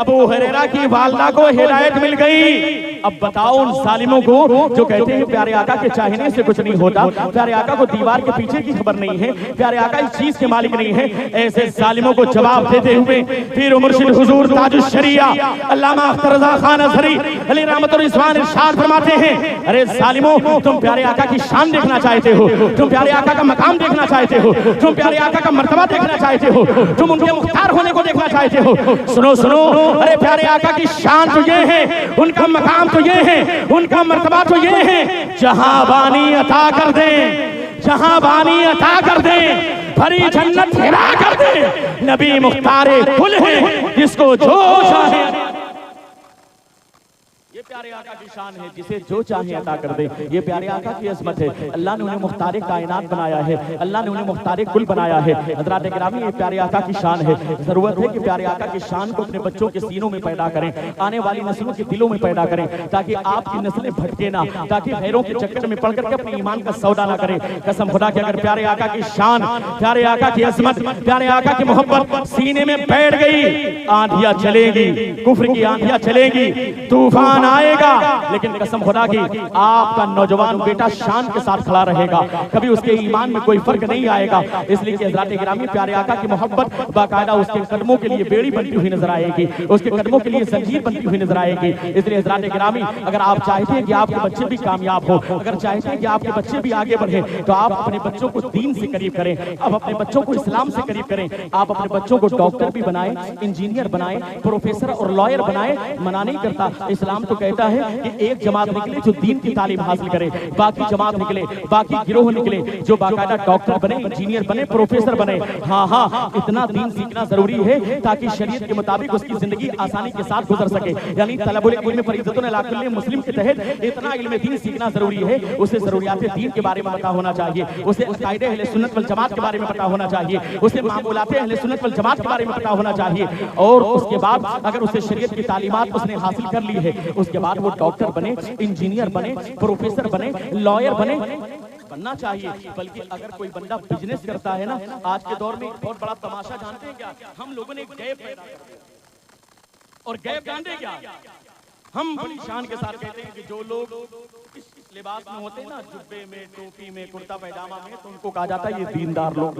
अबू हुरैरा की वालिदा को हिदायत मिल गई। अब बताओ उन जालिमों को जो कहते हैं प्यारे आका के चाहने से कुछ नहीं होता, प्यारे आका को दीवार के पीछे की खबर नहीं है, प्यारे आका इस चीज के मालिक नहीं है, ऐसे जालिमों को जवाब देते हुए पीर मुर्शिद हुजूर ताजुश शरिया अल्लामा अख्तर रज़ा खान अज़हरी अली रहमतुल रिज़वान इरशाद फरमाते हैं, अरे जालिमों तुम प्यारे आका की शान देखना चाहते हो, तुम प्यारे आका का मकाम देखना चाहते हो, तुम प्यारे आका का मर्तबा देखना चाहते हो, तुम उनके मुख्तार होने को देखना चाहते हो। सुनो सुनो, अरे प्यारे आका की शान तो ये है, उनका मकाम तो ये है, उनका मर्तबा तो ये है, जहां बानी अता कर दे, जहां बानी अता कर दे, भरी जन्नत हिला कर दे, नबी मुख्तारे कुल है जिसको जो चाहे। ये प्यारे आका की शान है, जिसे जो चाहे अता कर दे। ये प्यारे आका की अजमत है। अल्लाह ने उन्हें मुख्तार कायनात बनाया है, अल्लाह ने उन्हें मुख्तार कुल बनाया है। हज़रात गिरामी, ये प्यारे आका की शान है। जरूरत है कि प्यारे आका की शान को अपने बच्चों के सीनों में पैदा करें, आने वाली नस्लों के दिलों में पैदा करें, ताकि आपकी नस्लें भटके ना, ताकि गैरों के चक्कर में पड़ करके अपने ईमान का सौदा ना करें। कसम खुदा की, अगर प्यारे आका की शान, प्यारे आका की अजमत, प्यारे आका की मोहब्बत सीने में बैठ गई, आंधियां चलेगी, कुफ्र की आंधियां चलेगी, तूफान आएगा, लेकिन कसम खुदा की आपका नौजवान बेटा शान के साथ खड़ा रहेगा, कभी उसके ईमान में कोई फर्क नहीं आएगा। इसलिए कि हज़रात गिरामी, प्यारे आका की मोहब्बत बाकायदा उसके कदमों के लिए बेड़ी बनती हुई नजर आएगी, उसके कदमों के लिए जंजीर बनती हुई नजर आएगी। इसलिए हज़रात गिरामी, अगर आप चाहते हैं कि आपके बच्चे भी कामयाब हो, अगर चाहते हैं कि आपके बच्चे भी आगे बढ़े, तो आप अपने बच्चों को दीन से करीब करें, आप अपने बच्चों को इस्लाम से करीब करें, आप अपने बच्चों को डॉक्टर भी बनाएं, इंजीनियर बनाएं, प्रोफेसर और लॉयर बनाएं। मना नहीं करता, इस्लाम तो कहता है कि एक जमात निकले जो दीन की तालीम हासिल करे, बाकी जमात निकले, बाकी गिरोह निकले जो बाकायदा डॉक्टर बने, इंजीनियर बने, प्रोफेसर बने। हाँ हाँ, इतना दीन सीखना जरूरी है ताकि शरीयत के मुताबिक उसकी जिंदगी आसानी के साथ गुजर सके। यानी तलबुल इल्म फरीज़तुन अला कुल्लि मुस्लिम के तहत इतना इल्म दीन सीखना जरूरी है। उसे जरूरियात दीन के बारे में पता होना चाहिए, उसे अक़ाइदे अहले सुन्नत वल जमात के बारे में पता होना चाहिए, उसे मामूलात अहले सुन्नत वल जमात के बारे में पता होना चाहिए। और उसके बाद अगर उसे शरीयत की तालीमात उसने हासिल कर ली है, उसके बाद वो डॉक्टर बने, इंजीनियर बने, प्रोफेसर बने, लॉयर बने, बनना चाहिए। बल्कि अगर कोई बंदा बिजनेस करता है ना, आज के दौर में बहुत बड़ा तमाशा जानते हैं क्या, हम लोगों ने गैप पैदा कर दिया। और गैप जानते हैं क्या, हम बड़ी शान के साथ कहते हैं कि जो लोग इस लिबास में होते हैं ना, जुब्बे में, टोपी में, कुर्ता पैजामा में, तो उनको कहा जाता है ये दीनदार लोग।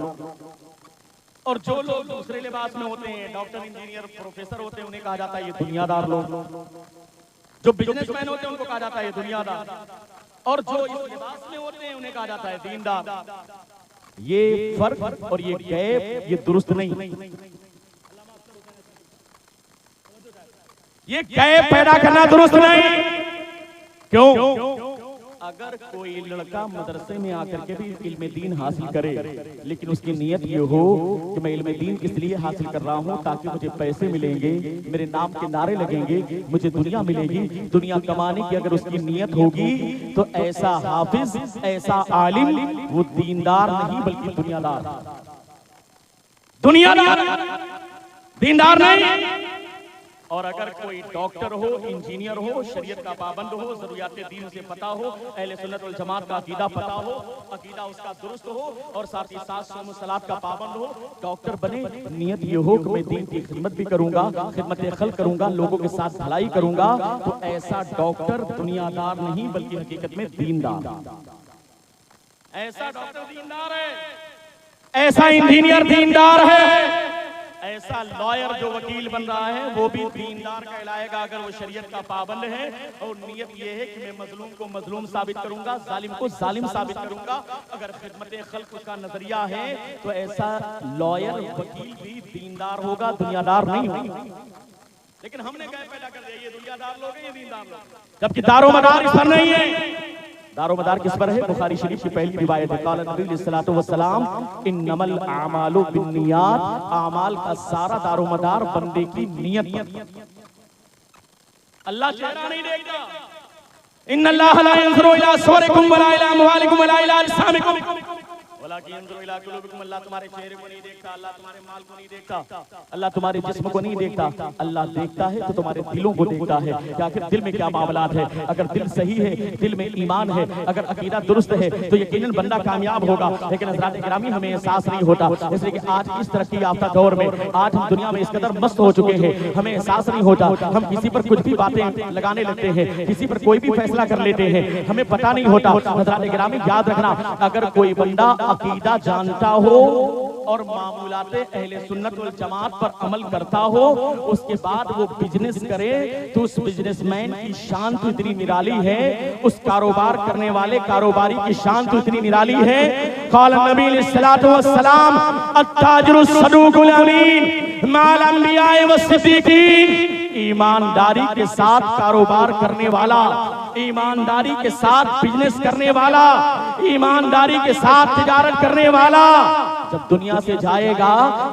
और जो लोग दूसरे लिबास में होते हैं, डॉक्टर, इंजीनियर, प्रोफेसर होते हैं, उन्हें कहा जाता है ये दुनियादार लोग। जो बिजनेसमैन होते हैं उनको कहा जाता है ये दुनियादार, और जो इस लिबास में होते हैं उन्हें कहा जाता है दीनदार। ये फर्क और ये गैप ये दुरुस्त नहीं, ये गैप पैदा करना दुरुस्त नहीं। क्यों? अगर कोई लड़का मदरसे में आकर के भी इल्म दीन हासिल करे, लेकिन उसकी नीयत ये हो कि मैं इल्म दीन किस लिए हासिल कर रहा हूँ, ताकि मुझे पैसे मिलेंगे, मेरे नाम के नारे लगेंगे, मुझे दुनिया मिलेगी, दुनिया कमाने की अगर उसकी नीयत होगी, तो ऐसा हाफिज, ऐसा आलिम वो दीनदार नहीं बल्कि दुनियादार, दुनियादार, दीनदार नहीं। और अगर कोई डॉक्टर हो, इंजीनियर हो, शरीयत का पाबंद हो, जरूरियात दीन से पता हो, अहले सुन्नत वल जमात का अकीदा पता हो, अकीदा उसका दुरुस्त हो, और साथ ही साथ सौम सलात का पाबंद हो, डॉक्टर बने, नियत ये हो कि मैं दीन की खिदमत भी करूंगा, खिदमत खल्क करूंगा, लोगों के साथ भलाई करूंगा, तो ऐसा डॉक्टर दुनियादार नहीं बल्कि हकीकत में दीनदार। ऐसा डॉक्टर दीनदार है, ऐसा इंजीनियर दीनदार है, ऐसा लॉयर जो वकील बन रहा है वो भी दीनदार कहलाएगा अगर वो शरीयत का पाबंद है। और नियत ये है कि मैं मजलूम को मजलूम साबित करूंगा, जालिम को जालिम साबित करूंगा। अगर खिदमत खल्क का नजरिया है तो ऐसा लॉयर वकील भी दीनदार होगा, दुनियादार नहीं होगा। लेकिन हमने क्या पैदा कर दिया, ये दुनियादार लोग हैं, ये दीनदार लोग, जबकि दारोमदार इस पर नहीं है। दारोमदार किस पर है? बुखारी शरीफ की पहली रिवायत है, क़ाल नबी सल्लल्लाहु अलैहि वसल्लम इन्नमल आमालु बिन्नियात, आमाल का सारा दारोमदार बंदे की नियत पर। अल्लाह चेहरा नहीं देखता, इन्नल्लाह ला यंज़ुरु इला सुवरिकुम वला इला अमवालिकुम वला इला अजसामिकुम वलाकिन यंज़ुरु इला कुलूबिकुम। अल्लाह तुम्हारे चेहरे को नहीं देखता, अल्लाह तुम्हारे माल को नहीं देखता, अल्लाह तुम्हारे जिस्म को नहीं देखता, अल्लाह देखता है तो तुम्हारे दिलों को देखता है कि आखिर दिल में क्या मामलात है। अगर दिल सही है, दिल में ईमान है, अगर अकीदा दुरुस्त है, तो यकीनन बंदा कामयाब होगा। लेकिन हज़रात गिरामी हमें एहसास नहीं होता, इसलिए कि आज इस तरक्की याफ्ता दौर में, आज हम दुनिया में इस कदर मस्त हो चुके हैं, हमें एहसास नहीं होता। हम किसी पर कुछ भी बातें लगाने लगते हैं, किसी पर कोई भी फैसला कर लेते हैं, हमें पता नहीं होता। हज़रात गिरामी याद रखना, अगर कोई बंदा अकीदा जानता हो और मामूलात अहले सुन्नत वल जमात पर अमल करता हो, उसके बाद वो बिजनेस करे, तो उस बिजनेसमैन की शान तो इतनी निराली है, उस कारोबार करने वाले कारोबारी की शान तो इतनी निराली है। क़ाल नबी सल्लल्लाहु अलैहि वसल्लम अत्ताजिरु सदूकुल अमीन माल अंबिया व सिद्दीकीन। ईमानदारी के साथ कारोबार करने वाला, ईमानदारी के साथ बिजनेस करने वाला, ईमानदारी के साथ तिजारत करने वाला जब दुनिया से जाएगा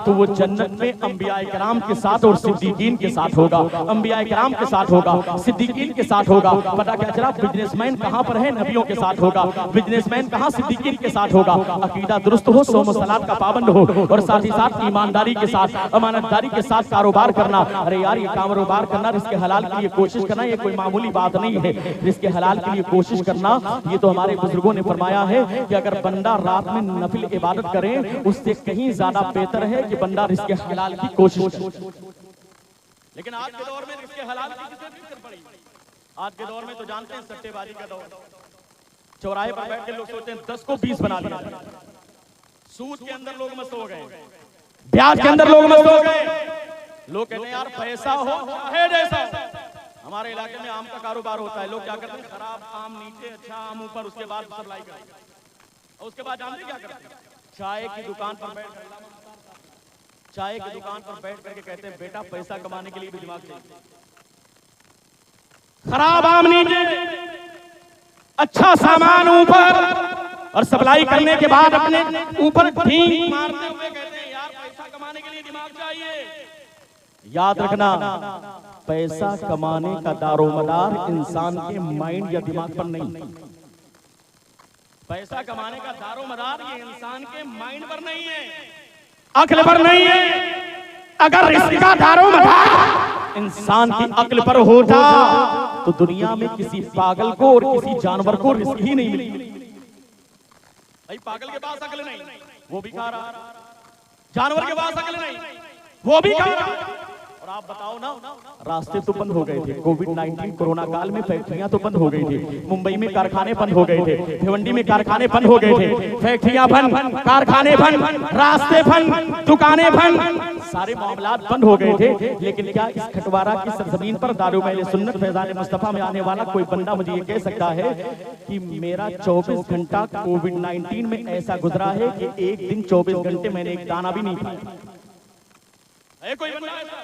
तो वो जन्नत में अंबिया किराम के साथ और सिद्दीकीन के साथ होगा, अंबिया किराम के साथ होगा, सिद्दीकीन के साथ होगा। पता क्या चला, बिजनेसमैन कहाँ पर है, नबियों के साथ होगा। बिजनेसमैन कहाँ, सिद्दीकीन के साथ होगा। अकीदा दुरुस्त हो, सौम सलात का पाबंद हो, और साथ ही साथ ईमानदारी के साथ, अमानतदारी के साथ कारोबार करना। अरे यार, ये कारोबार करना, रिस्क हलाल के लिए कोशिश करना, ये कोई मामूली बात नहीं है। रिस्क हलाल के लिए कोशिश करना, ये तो हमारे बुजुर्गों ने फरमाया है कि अगर बंदा रात में नफिल इबादत करे, उससे कहीं ज्यादा बेहतर है कि बंदा रिस्क हलाल की कोशिश करे। लेकिन आज के दौर में रिस्क हलाल की किसे फिक्र पड़ी? आज के दौर में तो जानते हैं सट्टेबाजी का दौर। चौराहे पर बैठ के लोग सोचते हैं 10 को 20 बना लिया। सूद के अंदर लोग मस्त हो गए, ब्याज के अंदर लोग मस्त हो गए। लोग कहते हैं यार पैसा हो है जैसा। हमारे इलाके में आम का कारोबार होता है। लोग क्या करते हैं, खराब आम नीचे, अच्छा आम ऊपर, उसके बाद सप्लाई करते हैं। और उसके बाद जानते क्या करते हैं, चाय की दुकान पर बैठ करके कहते हैं बेटा पैसा कमाने के लिए भी दिमाग चाहिए। खराब आम नीचे, अच्छा सामान ऊपर, और सप्लाई करने के बाद अपने ऊपर भीख मारते हुए कहते हैं यार पैसा कमाने के लिए दिमाग चाहिए। याद रखना, पैसा कमाने का दारोमदार इंसान के माइंड या दिमाग पर नहीं। पैसा कमाने का दारोमदार ये इंसान के माइंड पर नहीं है, अक्ल पर नहीं है। अगर इसका दारोमदार इंसान की अक्ल पर होता तो दुनिया में किसी पागल को और किसी जानवर को रिस्क ही नहीं मिली। भाई पागल के पास अक्ल नहीं, वो भी खा रहा। जानवर के पास अक्ल नहीं, वो भी खा रहा। और आप बताओ ना, रास्ते तो बंद हो गए थे। कोविड-19 कोरोना काल में फैक्ट्रियां तो बंद हो गई थी। मुंबई में कारखाने बंद हो गए थे, भिवंडी में कारखाने बंद हो गए थे। फैक्ट्रियां बंद, कारखाने बंद, रास्ते बंद, दुकानें बंद, सारे मामलात बंद हो गए थे। लेकिन क्या इस खटवारा की सरजमीन पर दारुल सुन्नत फैजान मुस्तफा में आने वाला कोई बंदा मुझे ये कह सकता है कि मेरा 24 घंटा कोविड-19 में ऐसा गुजरा है कि एक दिन 24 घंटे मैंने एक दाना भी नहीं खाया? कोई बंदा ऐसा?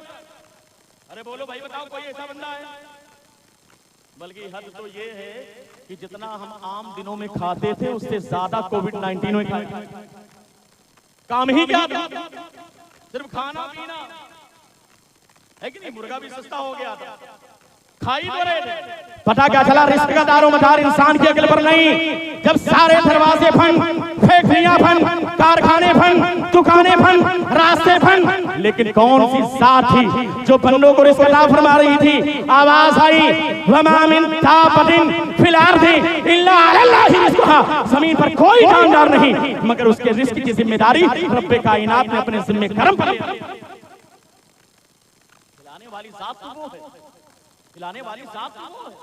अरे बोलो भाई, बताओ कोई ऐसा बंदा है? बल्कि हद तो ये है कि जितना हम आम दिनों में खाते थे उससे ज्यादा कोविड-19 में खाए। काम ही क्या था, सिर्फ खाना पीना है कि नहीं? मुर्गा भी सस्ता हो गया था, खाई तो रहे थे। पता क्या चला, रिस्क का दारोमदार इंसान की अकल पर नहीं। जब सारे दरवाजे बंद, फैक्ट्रियां बंद, कारखाने बंद, दुकानें बंद, रास्ते बंद, लेकिन कौन सी साथ थी जो बंदों को रिस्क अता फरमा रही थी? आवाज आई, वमा मिन दाब्बतिन फिल अर्दि इल्ला अलल्लाहि रिस्कुहा। जमीन पर कोई जानदार नहीं मगर उसके रिस्क की जिम्मेदारी रब्बे कायनात ने अपने जिम्मे करम पर लिया। खिलाने वाली जात तो वो है, खिलाने वाली जात तो वो है,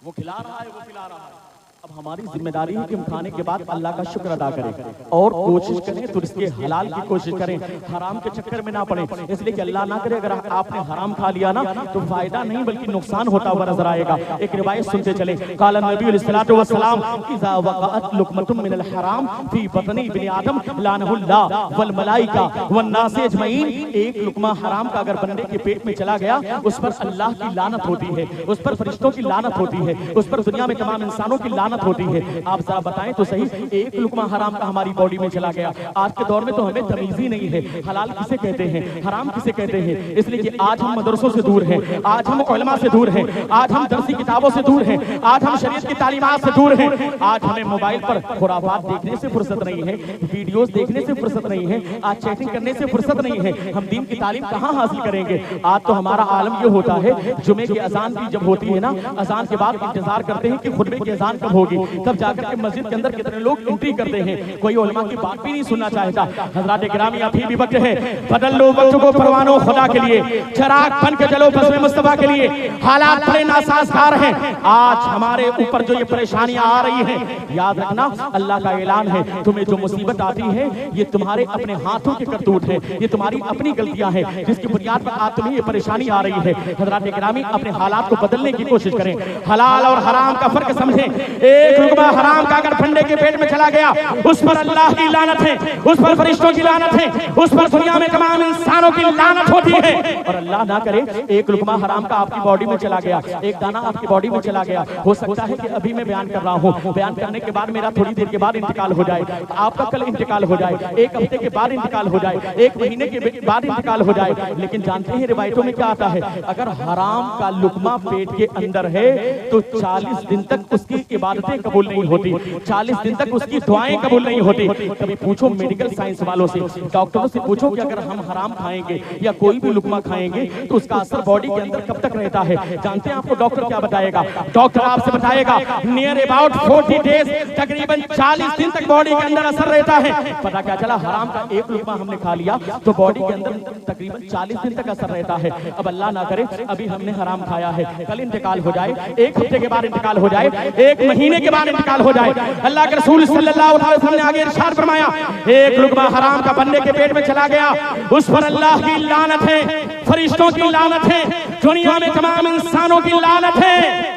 वो खिला रहा है, वो पिला रहा है। अब हमारी जिम्मेदारी है कि हम खाने के बाद अल्लाह का शुक्र अदा करें और कोशिश करें तो इसके हलाल की कोशिश करें, हराम के चक्कर में ना पड़े। इसलिए कि अल्लाह ना करे अगर आपने हराम खा लिया ना तो फायदा नहीं बल्कि नुकसान होता हुआ नजर आएगा। एक रिवायत सुनते चले, काला नबी अलैहिस्सलातु वस्सलाम इज़ा वक़अत लुक़मतुम मिनल हराम फी बतनी इब्न आदम लानहुल्लाह वल मलाइका वन नास अजमईन। एक लुक़मा हराम का अगर बंदे के पेट में चला गया उस पर अल्लाह की लानत होती है, उस पर फरिश्तों की लानत होती है, उस पर दुनिया में तमाम इंसानों की लानत होती है। आप जरा बताएं तो सही, एक लुकमा हराम का हमारी बॉडी में चला गया। आज के दौर में तो हमें तमीज ही नहीं है हलाल किसे कहते हैं, हराम किसे कहते हैं। इसलिए कि आज हम मदरसों से दूर हैं, आज हम उलमा से दूर हैं, आज हम दरसी किताबों से दूर हैं, आज हम शरीयत की तालीमात से दूर हैं। आज हमें मोबाइल पर खुराफात देखने से फुर्सत नहीं है, वीडियोस देखने से फुर्सत नहीं है, आज चैटिंग करने से फुर्सत नहीं है। हम दीन की तालीम कहाँ हासिल करेंगे? आज तो हमारा आलम ये होता है, जुमे की अजान भी जब होती है ना, अजान के बाद इंतजार करते हैं कि खुतबे की अजान कब होगी, तब जाकर के मस्जिद के अंदर कितने लोग एंट्री करते हैं। कोई उलमा की बात भी नहीं सुनना चाहता। हज़रात गिरामी अभी भी वक्त है, बदल लो वक्त को परवानो खुदा के लिए, चिराग बन के चलो बस्मे मुस्तफा के लिए। हालात बड़े नासाजगार हैं, आज हमारे ऊपर जो ये परेशानियां आ रही हैं, याद रखना अल्लाह का ऐलान है, तुम्हें जो मुसीबत आती है ये तुम्हारे अपने हाथों के करतूत है, ये तुम्हारी अपनी गलतियां हैं जिसकी बुनियाद पर आज तुम्हें ये परेशानी आ रही है। हज़रात गिरामी अपने हालात को बदलने की कोशिश करें, हलाल और हराम का फर्क समझें। एक लुक़मा हराम का अगर फंडे के पेट में चला गया, उस पर अल्लाह की लानत है, उस पर फरिश्तों की लानत है, उस पर दुनिया में तमाम इंसानों की लानत होती है। और अल्लाह ना करे एक लुकमा हराम का आपकी बॉडी में चला गया, एक दाना आपकी बॉडी में चला गया, हो सकता है कि अभी मैं बयान कर रहा हूँ, बयान करने के बाद मेरा थोड़ी देर के बाद इंतकाल हो जाए, आपका कल इंतकाल हो जाए, एक हफ्ते के बाद इंतकाल हो जाए, एक महीने के बाद इंतकाल हो जाए। लेकिन जानते हैं रिवायतों में क्या आता है, अगर हराम का लुकमा पेट के अंदर है तो 40 दिन तक उसकी इबादतें कबूल नहीं होती, 40 दिन तक उसकी दुआएं कबूल नहीं होती। कभी पूछो मेडिकल साइंस वालों से, डॉक्टरों से पूछो कि अगर हम हराम खाएंगे या कोई भी लुकमा खाएंगे तो उसका असर बॉडी के अंदर कब तक रहता है। जानते हैं आपको डॉक्टर क्या बताएगा? डॉक्टर आपसे बताएगा नियर अबाउट 40 डेज, तकरीबन 40 दिन तक बॉडी के अंदर असर रहता है। पता क्या चला, हराम का एक लुकमा हमने खा लिया तो बॉडी के अंदर तकरीबन 40 दिन तक असर रहता है। अब अल्लाह ना करे अभी हमने हराम खाया है, कल इंतकाल हो जाए, एक हफ्ते के बाद इंतकाल हो जाए, एक महीने के बाद इंतकाल हो जाए। अल्लाह के रसूल सल्लल्लाहु अलैहि वसल्लम ने आगे इरशाद फरमाया, एक लुकमा हराम का बंदे के पेट में चला गया, उस पर अल्लाह की लानत है, फरिश्तों की लानत है, दुनिया में तमाम इंसानों की लानत है।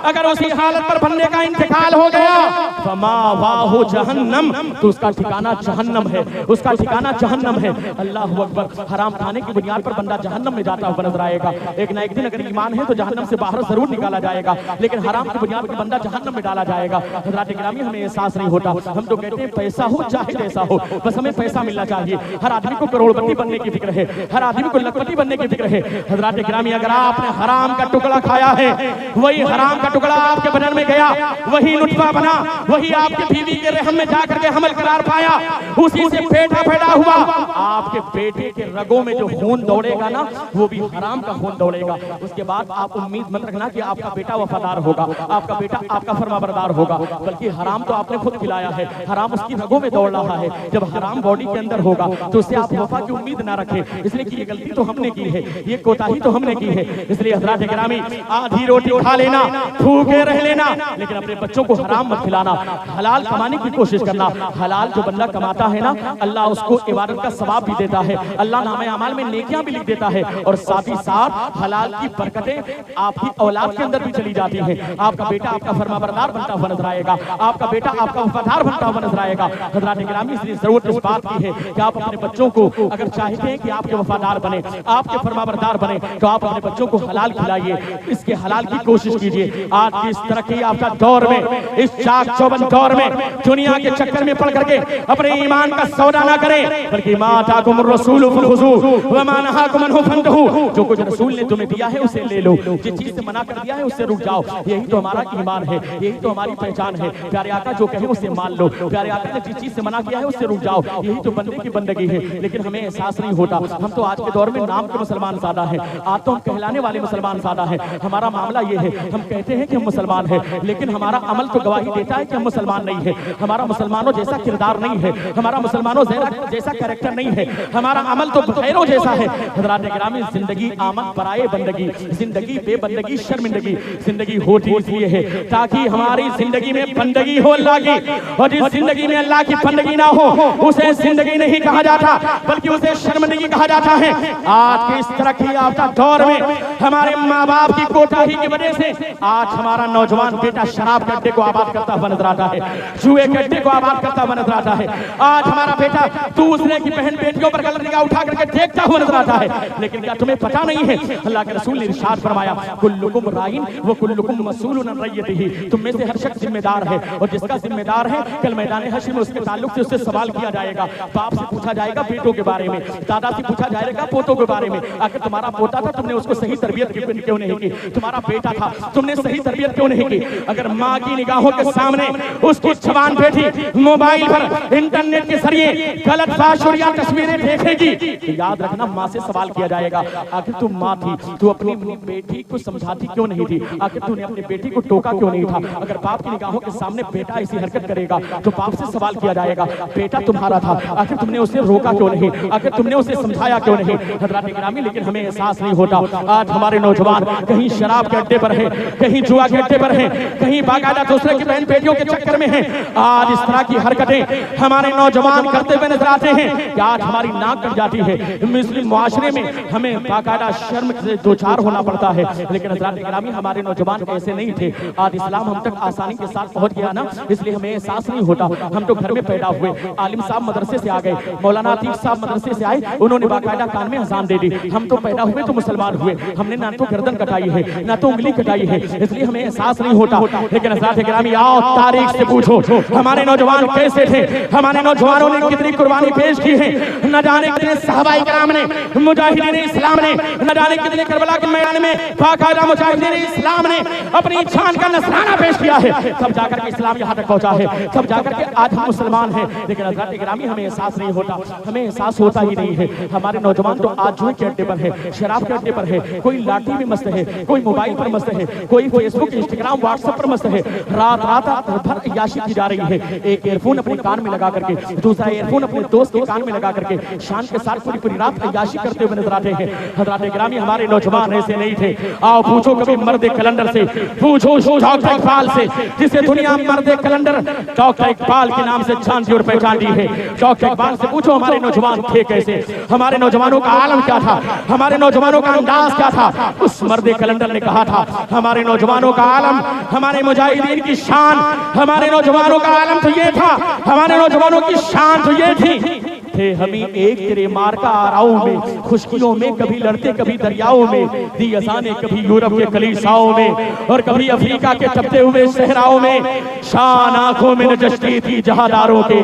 अगर उसी हालत पर बंदे का इंतकाल हो गया, फमा वाहु जहन्नम, तो उसका ठिकाना जहन्नम है, उसका ठिकाना जहन्नम है। अल्लाहु अकबर। हराम खाने की बुनियाद पर बंदा जहन्नम में जाता हुआ नजर आएगा। एक ना एक दिन अगर ईमान है तो जहन्नम से बाहर जरूर निकाला जाएगा, लेकिन हराम की बुनियाद पर बंदा जहन्नम में डाला जाएगा। हज़रात गिरामी, हमें एहसास नहीं होता, हम तो कहते हैं पैसा हो चाहे जैसा हो, बस हमें पैसा मिलना चाहिए। हर आदमी को करोड़पति बनने की फिक्र है, हर आदमी को लखपति बनने की फिक्र है। हज़रात गिरामी, अगर आपने हराम का टुकड़ा खाया है, वही हराम का टुकड़ा आपके बदन में गया, वही नुतफा बना, वही आपके बीवी के रहम में जाकर के हमल करार पाया, उसी से बेटा पैदा हुआ, आपके बेटे के रगों में जो खून दौड़ेगा ना, वो भी हराम का खून दौड़ेगा। उसके बाद आप उम्मीद मत रखना कि आपका बेटा वफादार होगा, आपका बेटा आपका फरमाबरदार होगा, बल्कि हराम तो आपने खुद खिलाया है, हराम उसकी रगों में दौड़ रहा है। जब हराम बॉडी के अंदर होगा तो उससे आप वफा की उम्मीद ना रखें, इसलिए कि ये गलती तो हमने की है, ये कोताही तो हमने की है। इसलिए हज़रात गिरामी, आधी रोटी खा लेना, भूखे रह लेना, लेकिन अपने बच्चों को हराम मत खिलाना, हलाल कमाने की कोशिश करना। हलाल जो बंदा कमाता है ना, अल्लाह उसको इबादत का सवाब भी देता है, अल्लाह नामे अमाल में नेकियां भी लिख देता है, और साथ ही साथ हलाल की बरकतें आपकी औलाद के अंदर भी चली जाती हैं। आपका बेटा आपका फरमाबरदार बनता हुआ नजर आएगा, आपका बेटा आपका वफादार बनता हुआ नजर आएगा। हज़रात गिरामी, इसलिए जरूरत इस बात की है कि आप अपने बच्चों को अगर चाहते हैं कि आपके वफादार बने, आपके फरमाबरदार बने, तो आप अपने बच्चों को हलाल खिलाइए, इसके हलाल की कोशिश कीजिए। आज की इस तरक्की याफ्ता दौर में, इस चाक चौबंद दौर में दुनिया के चक्कर में पड़ करके अपने ईमान का सौदा ना करें, बल्कि माताकुम रसूल फखुज़ू व मा नहाकुम अन्हु फंतहू, जो कुछ रसूल ने तुम्हें दिया है उसे ले लो, जिस चीज से मना कर दिया है उससे रुक जाओ। यही तो हमारा ईमान है, यही तो हमारी पहचान है। प्यारे आका जो कहे उसे मान लो, प्यारे आका ने जिस चीज से मना किया है उससे रुक जाओ, यही तो बंदे की बंदगी है। लेकिन हमें एहसास नहीं होता, हम तो आज के दौर में नाम के मुसलमान ज़्यादा हैं, आज तो हम कहलाने वाले मुसलमान ज़्यादा हैं। हमारा मामला ये है, हम कहते हैं कि हम मुसलमान हैं, लेकिन हमारा अमल तो गवाही देता है कि हम मुसलमान नहीं है। हमारा मुसलमानों जैसा किरदार नहीं है, हमारा मुसलमानों जैसा कैरेक्टर नहीं है, हमारा अमल तो गैरों जैसा है। हज़रात गिरामी, जिंदगी आमद पराए बंदगी, जिंदगी बेबंदगी शर्मिंदगी, जिंदगी होती इसलिए है ताकि हमारी जिंदगी में बंदगी हो अल्लाह की, और जिस जिंदगी में अल्लाह की बंदगी ना हो उसे जिंदगी नहीं कहा जाता, बल्कि उसे शर्मिंदगी कहा जाता है। आज के इस तरक्की याफ्ता दौर में हमारे माँ बाप की कोताही की वजह से आज हमारा नौजवान बेटा शराब के अड्डे को आबाद करता हुआ नजर आता है, जुए के अड्डे को आबाद करता हुआ नजर आता है। आज हमारा बेटा दूसरे की बहन बेटियों पर गलत निगाह उठा करके देखता हुआ नजर आता है। लेकिन क्या तुम्हें पता नहीं है, अल्लाह के रसूल ने इरशाद फरमाया, कुल्लुकुम राइन व कुल्लुकुम मसऊलुन अन रय्यतिही, तुम में से हर शख्स जिम्मेदार है, और जिसका जिम्मेदार है कल मैदान हश्र में उसके ताल्लुक से उससे सवाल किया जाएगा। बाप से पूछा जाएगा बेटों के बारे में, दादा से पूछा जाएगा पोतों के बारे में। अगर तुम्हारा पोता था तुमने उसको सही तरबियत क्यों नहीं की, तुम्हारा बेटा था तुमने सही तरबियत क्यों नहीं की। अगर माँ की निगाहों के सामने उसकी जवान बेटी मोबाइल पर इंटरनेट के जरिए गलत फाशुरिया तस्वीरें देखेगी तो याद रखना माँ से सवाल किया जाएगा, आखिर तुम माँ थी, तू अपनी बेटी को समझाती क्यों नहीं थी, आखिर तूने अपनी बेटी को टोका क्यों नहीं था। अगर बाप की निगाहों के सामने बेटा ऐसी हरकत करेगा तो बाप से सवाल किया जाएगा, बेटा तुम्हारा था, आखिर तुमने उसे रोका क्यों नहीं, आखिर तुमने उसे समझाया क्यों नहीं। हज़रात गिरामी, लेकिन हमें एहसास नहीं होता, आज हमारे नौजवान कहीं शराब के अड्डे पर है, कहीं जुआ के अड्डे पर है, कहीं बाकायदा दूसरे की बहन बेटियों के चक्कर में है। आज इस तरह की हरकतें हमारे नौजवान करते हुए नजर आते हैं कि आज हमारी नाक कट जाती है। मुस्लिम मुआशरे में हमें बाकायदा शर्म से दो चार होना पड़ता है, लेकिन हज़रात गिरामी हमारे नौजवान ऐसे नहीं थे। आज इस्लाम हम तक आसानी के साथ पहुंच गया ना, इसलिए हमें एहसास नहीं होता। हम तो घर में पैदा हुए, आलिम साहब मदरसे से आ गए, मौलाना अतीक साहब मदरसे से आए, उन्होंने बाकायदा कान में अजान दे दी। हम तो पैदा हुए तो मुसलमान हुए, हमने ना तो गर्दन कटाई है ना तो उंगली कटाई है, इसलिए हमें एहसास नहीं होता। लेकिन हज़रात गिरामी आओ तारीख से पूछो हमारे नौजवान कैसे थे, हमारे नौजवानों ने कितनी कुर्बानी पेश की है। न जाने कितने सहाबाए किराम ने, मुजाहिदीन इस्लाम ने, न जाने कितने करबला के मैदान में बाकायदा मुजाहिदीन इस्लाम ने अपनी जान का नजराना पेश किया है। सब जाकर के इस्लाम यहाँ तक पहुंचा है, सब जाकर के आज हम मुसलमान हैं। लेकिन हज़रात गिरामी हमें एहसास नहीं होता, हमें एहसास होता ही नहीं है। हमारे नौजवान तो आज जुए के अड्डे पर है, शराब के अड्डे पर है, कोई लाठी में मस्त है, कोई मोबाइल पर मस्त है, कोई फेसबुक इंस्टाग्राम व्हाट्सएप पर मस्त है। रात रात भर याशी की जा रही है। एक ईयरफोन अपने कान में लगा करके, दूसरा ईयरफोन अपने दोस्त के कान में लगा करके शान के साथ पूरी पूरी रात याशी करते हुए नजर आते हैं। हज़रात गिरामी हमारे नौजवान ऐसे नहीं थे। आओ पूछो कभी मर्द कैलेंडर से, पूछो डॉक्टर इकबाल से, जिसे दुनिया मर्द कैलेंडर डॉक्टर इकबाल के नाम से जानती और पहचानती है। डॉक्टर इकबाल से पूछो हमारे नौजवान थे कैसे, हमारे नौजवानों का आलम क्या था, हमारे नौजवानों का अंदाज क्या था। उस मर्द कैलेंडर ने कहा था हमारे नौजवानों का आलम, हमारे मुजाहिदीन की शान, हमारे नौजवानों का आलम तो ये था, हमारे नौजवानों की शान तो ये थी। थे हमी एक तेरे मार का आराओं में, खुशकियों में कभी लड़ते कभी दरियाओं में, दी अजाने कभी यूरोप के कलीसाओं में और कभी अफ्रीका के तपते हुए सहराओं में। शान आंखों में नजश्ती थी जहादारों के,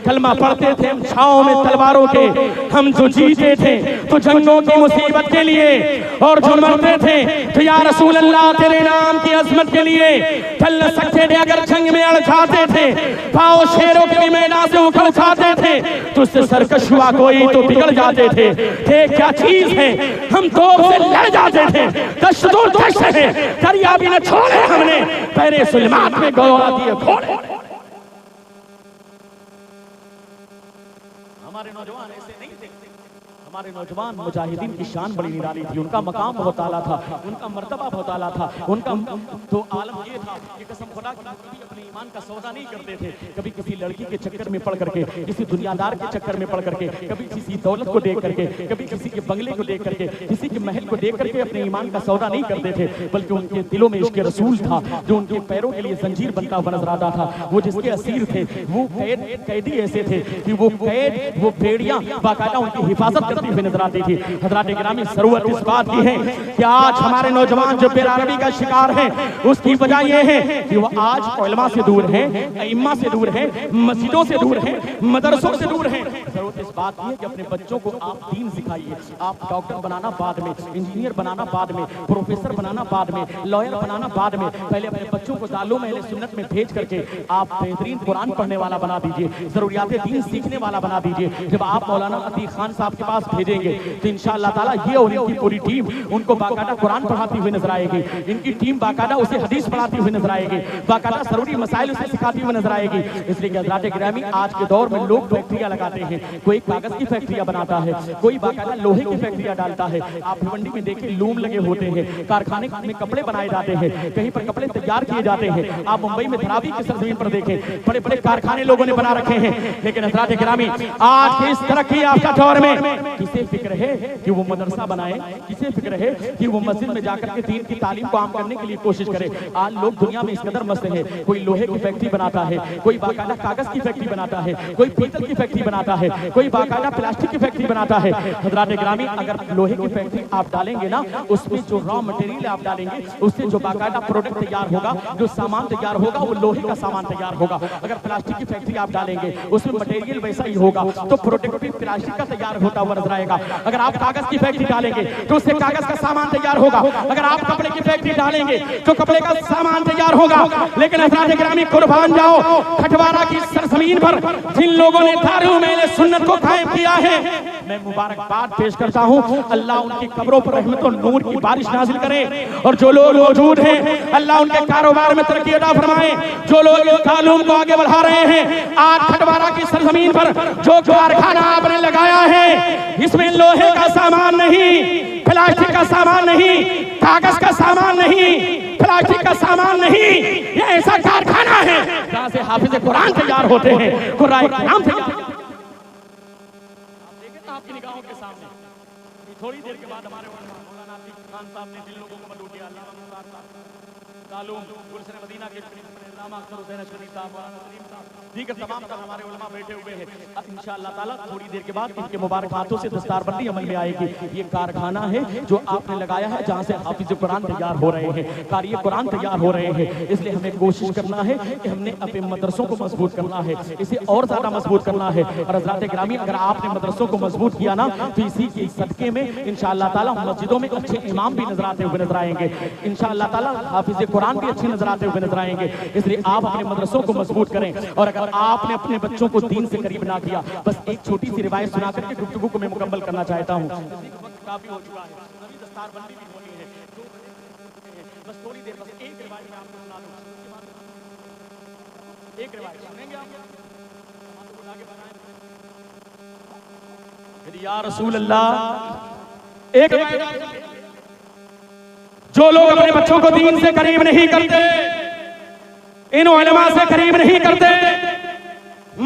कलमा पढ़ते थे हम छाओं में तलवारों के। हम जो जीते थे तो जंगों की मुसीबत के लिए, और जो मरते थे तो या रसूल अल्लाह तेरे नाम की अजमत के लिए। चल न सकते थे अगर जंग में अड़ जाते थे, पाओ शेरों के भी मैदान से उखड़ जाते थे। तुझसे सरकश हुआ कोई तो बिगड़ जाते थे। क्या चीज है हम तो से लड़ जाते थे, दस्तूर दश्त है दरिया भी न छोड़े हमने, पैरे सुलमात में गवा दिए खोड़े। हमारे नौजवान ऐसे नहीं थे। हमारे नौजवान मुजाहिदीन की शान बड़ी निराली थी, उनका मकाम बहुत आला था, उनका मर्तबा बहुत आला था। उनका तो आलम ये था कि कसम खुदा की कभी अपने ईमान का सौदा नहीं करते थे। कभी किसी लड़की के चक्कर में पड़ करके, किसी दुनियादार के चक्कर में पड़ करके, कभी किसी दौलत को देख करके, कभी किसी के बंगले को देख करके, किसी के महल को देख करके अपने ईमान का सौदा नहीं करते थे। बल्कि उनके दिलों में इश्क रसूल था, जो उनके पैरों के लिए जंजीर बनता हुआ नजर आता था। वो जिसके असीर थे, वो कैदी ऐसे थे कि वो कैद, वो भेड़ियां बाकायदा उनकी हिफाजत करती हुई नजर आती थी। हज़रात गिरामी ज़रूरत इस बात की है कि आज हमारे नौजवान जो बेरारबी का शिकार हैं, उसकी वजह यह है कि वो आज उलमा से दूर हैं, इम्मा से दूर हैं, मस्जिदों से दूर हैं, मदरसों से दूर हैं। जरूरत इस बात की है कि अपने बच्चों को आप दीन सिखाइए। आप डॉक्टर बनाना बाद में, इंजीनियर बनाना बाद में, प्रोफेसर बनाना बाद में, लॉयर बनाना बाद में। पहले अपने बच्चों को दारुल अहले सुन्नत में भेज करके आप बेहतरीन कुरान पढ़ने वाला बना दीजिए, जरूरियात दीन सीखने वाला बना दीजिए। जब आप मौलाना अतीक खान साहब के पास भेजेंगे तो इंशाअल्लाह ताला ये और इनकी पूरी टीम उनको बाकायदा कुरान पढ़ाती हुई नजर आएगी। इनकी टीम बाकायदा उसे हदीस पढ़ाती हुई नजर आएगी, बाकायदा जरूरी मसाइल उसे सिखाती हुई नजर आएगी। इसलिए कि हज़रात गिरामी आज के दौर में लोग फैक्ट्रियां लगाते हैं, कोई कागज की फैक्ट्रियां बनाता है, कोई बाकायदा लोहे की फैक्ट्रियां डालता है। आप भिवंडी में देखिए लूम लगे होते हैं, कारखाने में कपड़े बनाए जाते हैं, कहीं पर कपड़े तैयार किए जाते हैं। आप मुंबई में धरावी की सरजमीन पर देखें, बड़े बड़े कारखाने लोगों ने बना रखे हैं। लेकिन हज़रात गिरामी आज के इस तरक्की याफ्ता दौर में किसे फिक्र है कि वो मदरसा बनाए, किसे फिक्र है कि वो मस्जिद में जाकर के दीन की तालीम को आम करने के लिए कोशिश करे। आज लोग दुनिया में इस कदर मस्त है, कोई लोहे की फैक्ट्री बनाता है, कोई बाकायदा कागज की फैक्ट्री बनाता है, कोई पीतल की फैक्ट्री बनाता है, कोई बाकायदा प्लास्टिक की फैक्ट्री बनाता है। हज़रात गिरामी अगर लोहे की फैक्ट्री आप डालेंगे ना, उसमें जो रॉ मटेरियल आप डालेंगे, उससे जो बाकायदा प्रोडक्ट तैयार होगा, जो सामान तैयार होगा, वो लोहे का सामान तैयार होगा। अगर प्लास्टिक की फैक्ट्री आप डालेंगे, उसमें मटेरियल वैसा ही होगा, तो प्रोडक्ट भी प्लास्टिक का तैयार होता हुआ नजर आएगा। अगर आप कागज की फैक्ट्री डालेंगे तो उससे कागज का सामान तैयार होगा। अगर आप कपड़े की फैक्ट्री डालेंगे तो कपड़े का सामान तैयार होगा। लेकिन हज़रात गिरामी कुर्बान जाओ खटवारा की सरजमीन पर जिन लोगों ने दारुल अहले सुन्नत को कायम किया है, मैं मुबारकबाद पेश करता हूं। अल्लाह उनकी कब्रों पर रहमत और नूर की बारिश नाजिल करे, और जो लोग मौजूद हैं अल्लाह उनके कारोबार में तरक्की अता फरमाए। जो लोग इस तालीम को आगे बढ़ा रहे हैं, आज खटवारा की सरजमीन पर जो कारखाना आपने लगाया है, इसमें लोहे का सामान नहीं, प्लास्टिक का सामान नहीं, कागज का सामान नहीं, प्लास्टिक का सामान नहीं, ये ऐसा कारखाना है जहां से हाफिज कुरान तैयार होते हैं, कुरान कलाम तैयार। आप देखें ना आपकी निगाहों के सामने, थोड़ी देर के बाद हमारे मौलाना आतिक खान साहब ने जिन लोगों को मलूटिया गुलशन मदीना के दीगर तमाम हमारे उलमा बैठे हुए हैं। अब इंशाअल्लाह ताला थोड़ी देर के बाद इनके मुबारक हाथों से दस्तारबंदी अमल में आएगी। ये कारखाना है जो आपने लगाया है जहां से हाफिज कुरान तैयार हो रहे हैं, कारी कुरान तैयार हो रहे हैं। इसलिए हमें कोशिश करना है कि हमने अपने मदरसों को मजबूत करना है, इसे और ज्यादा मजबूत करना है। और हज़रात गिरामी, अगर आपने मदरसों को मजबूत किया ना तो इसी के सदके में इंशाअल्लाह ताला मस्जिदों में अच्छे इमाम भी नजर आते हुए नजर आएंगे, इंशाअल्लाह ताला हाफिज कुरान भी अच्छे नजर आते हुए नजर आएंगे। इसलिए आप अपने मदरसों को मजबूत करें। और अगर आपने अपने बच्चों को दीन से करीब ना किया, बस एक छोटी सी रिवायत सुना करके गुफ्तगू को मैं मुकम्मल करना चाहता हूँ। काफी हो चुका है, अभी दस्तारबंदी भी होनी है, बस थोड़ी देर, बस एक रिवायत मैं आपको सुना दूं, एक रिवायत सुनेंगे आप, या रसूल अल्लाह। एक जो लोग अपने बच्चों को दीन से करीब नहीं करते, इन उलमा से करीब नहीं करते,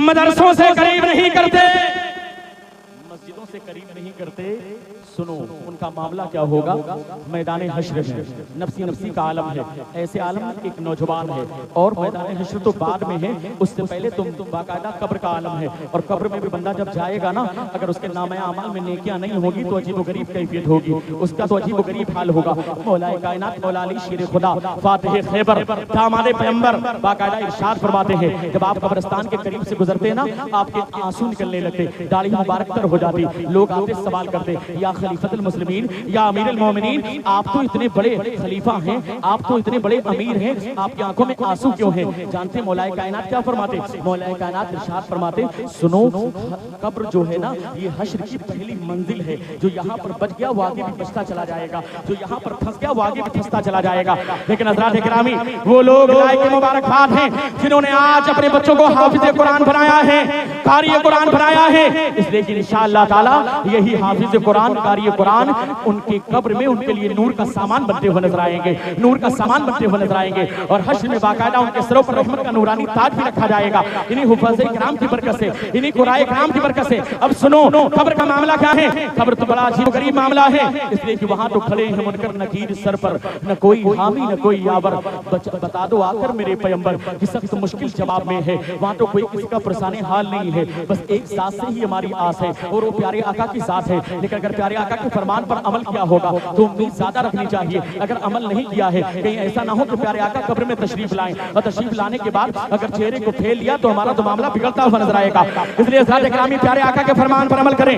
मदरसों से करीब नहीं करते, मस्जिदों से करीब नहीं करते, सुनो उनका मामला क्या होगा। मैदान हश्र में नफसी नफसी का आलम है, ऐसे आलम में एक नौजवान है, और मैदान हश्र तो बाद में है, उससे पहले तुम बाकायदा कब्र का आलम है। और कब्र में भी बंदा जब जाएगा ना, अगर उसके नामे अमाल में नेकियां नहीं होगी तो अजीब गरीब कैफियत होगी, उसका तो अजीब गरीब हाल होगा। मौलाए कायनात मौला अली शेर खुदा फातिह खैबर दामाद पैगंबर बाकायदा इरशाद फरमाते हैं, जब आप कब्रिस्तान के करीब से गुजरते ना, आपके आंसू निकलने लगते, दाढ़ी मुबारक तर हो जाती, लोग आपसे सवाल करते, या खलीफतुल मुस्लिमीन, या अमीरुल मोमिनीन, आप तो इतने बड़े खलीफा हैं, आप तो इतने बड़े अमीर हैं, आपकी आंखों में आंसू क्यों हैं? जानते मौलाए कायनात क्या फरमाते? मौलाए कायनात इरशाद फरमाते, सुनो कब्र जो है ना, ये हश्र की पहली मंजिल है। जो यहाँ पर बच गया वो आगे भी बचता चला जाएगा, जो यहाँ पर फंस गया वो आगे भी फंसता चला जाएगा। लेकिन हज़रात गिरामी, वो लोग लायक मुबारकबाद हैं जिन्होंने आज अपने बच्चों को हाफिज कुरान बनाया है, कारी कुरान बनाया है। इसलिए कि इंशाअल्लाह ताला यही हाफिज कुरान, कारी कुरान उनके कब्र में उनके लिए नूर का सामान बनते हुए नजर आएंगे, नूर का सामान बनते हुए नजर आएंगे। और हश्र में बाकायदा उनके सरों पर रहमत का नूरानी ताज भी रखा जाएगा, इन्हीं हुफ़ाज़े किराम की बरकत से, इन्हीं कुराए किराम की बरकत से। अब सुनो कब्र का मामला क्या है। कब्र तो बड़ा अजीब गरीब मामला है, इसलिए कि वहां तो खड़े हैं मुनकर नकीर सर पर, न कोई हामी न कोई यावर, बता दो आकर मेरे पैगंबर कि सख्त मुश्किल जवाब में है। वहां तो कोई किसी का परेशानी हाल नहीं है, बस एक साथ से ही हमारी आस है, और वो प्यारे आका की साथ है। लेकिन अगर प्यारे आका के फरमान पर अमल किया होगा तो उम्मीद ज्यादा रखनी चाहिए। अगर अमल नहीं किया है, कहीं ऐसा ना हो कि प्यारे आका कब्र में तशरीफ लाएं, और तशरीफ लाने के बाद अगर चेहरे को फेल लिया तो हमारा तो मामला बिगड़ता हुआ नजर आएगा। इसलिए हज़रात इकरामी प्यारे आका के फरमान पर अमल करें।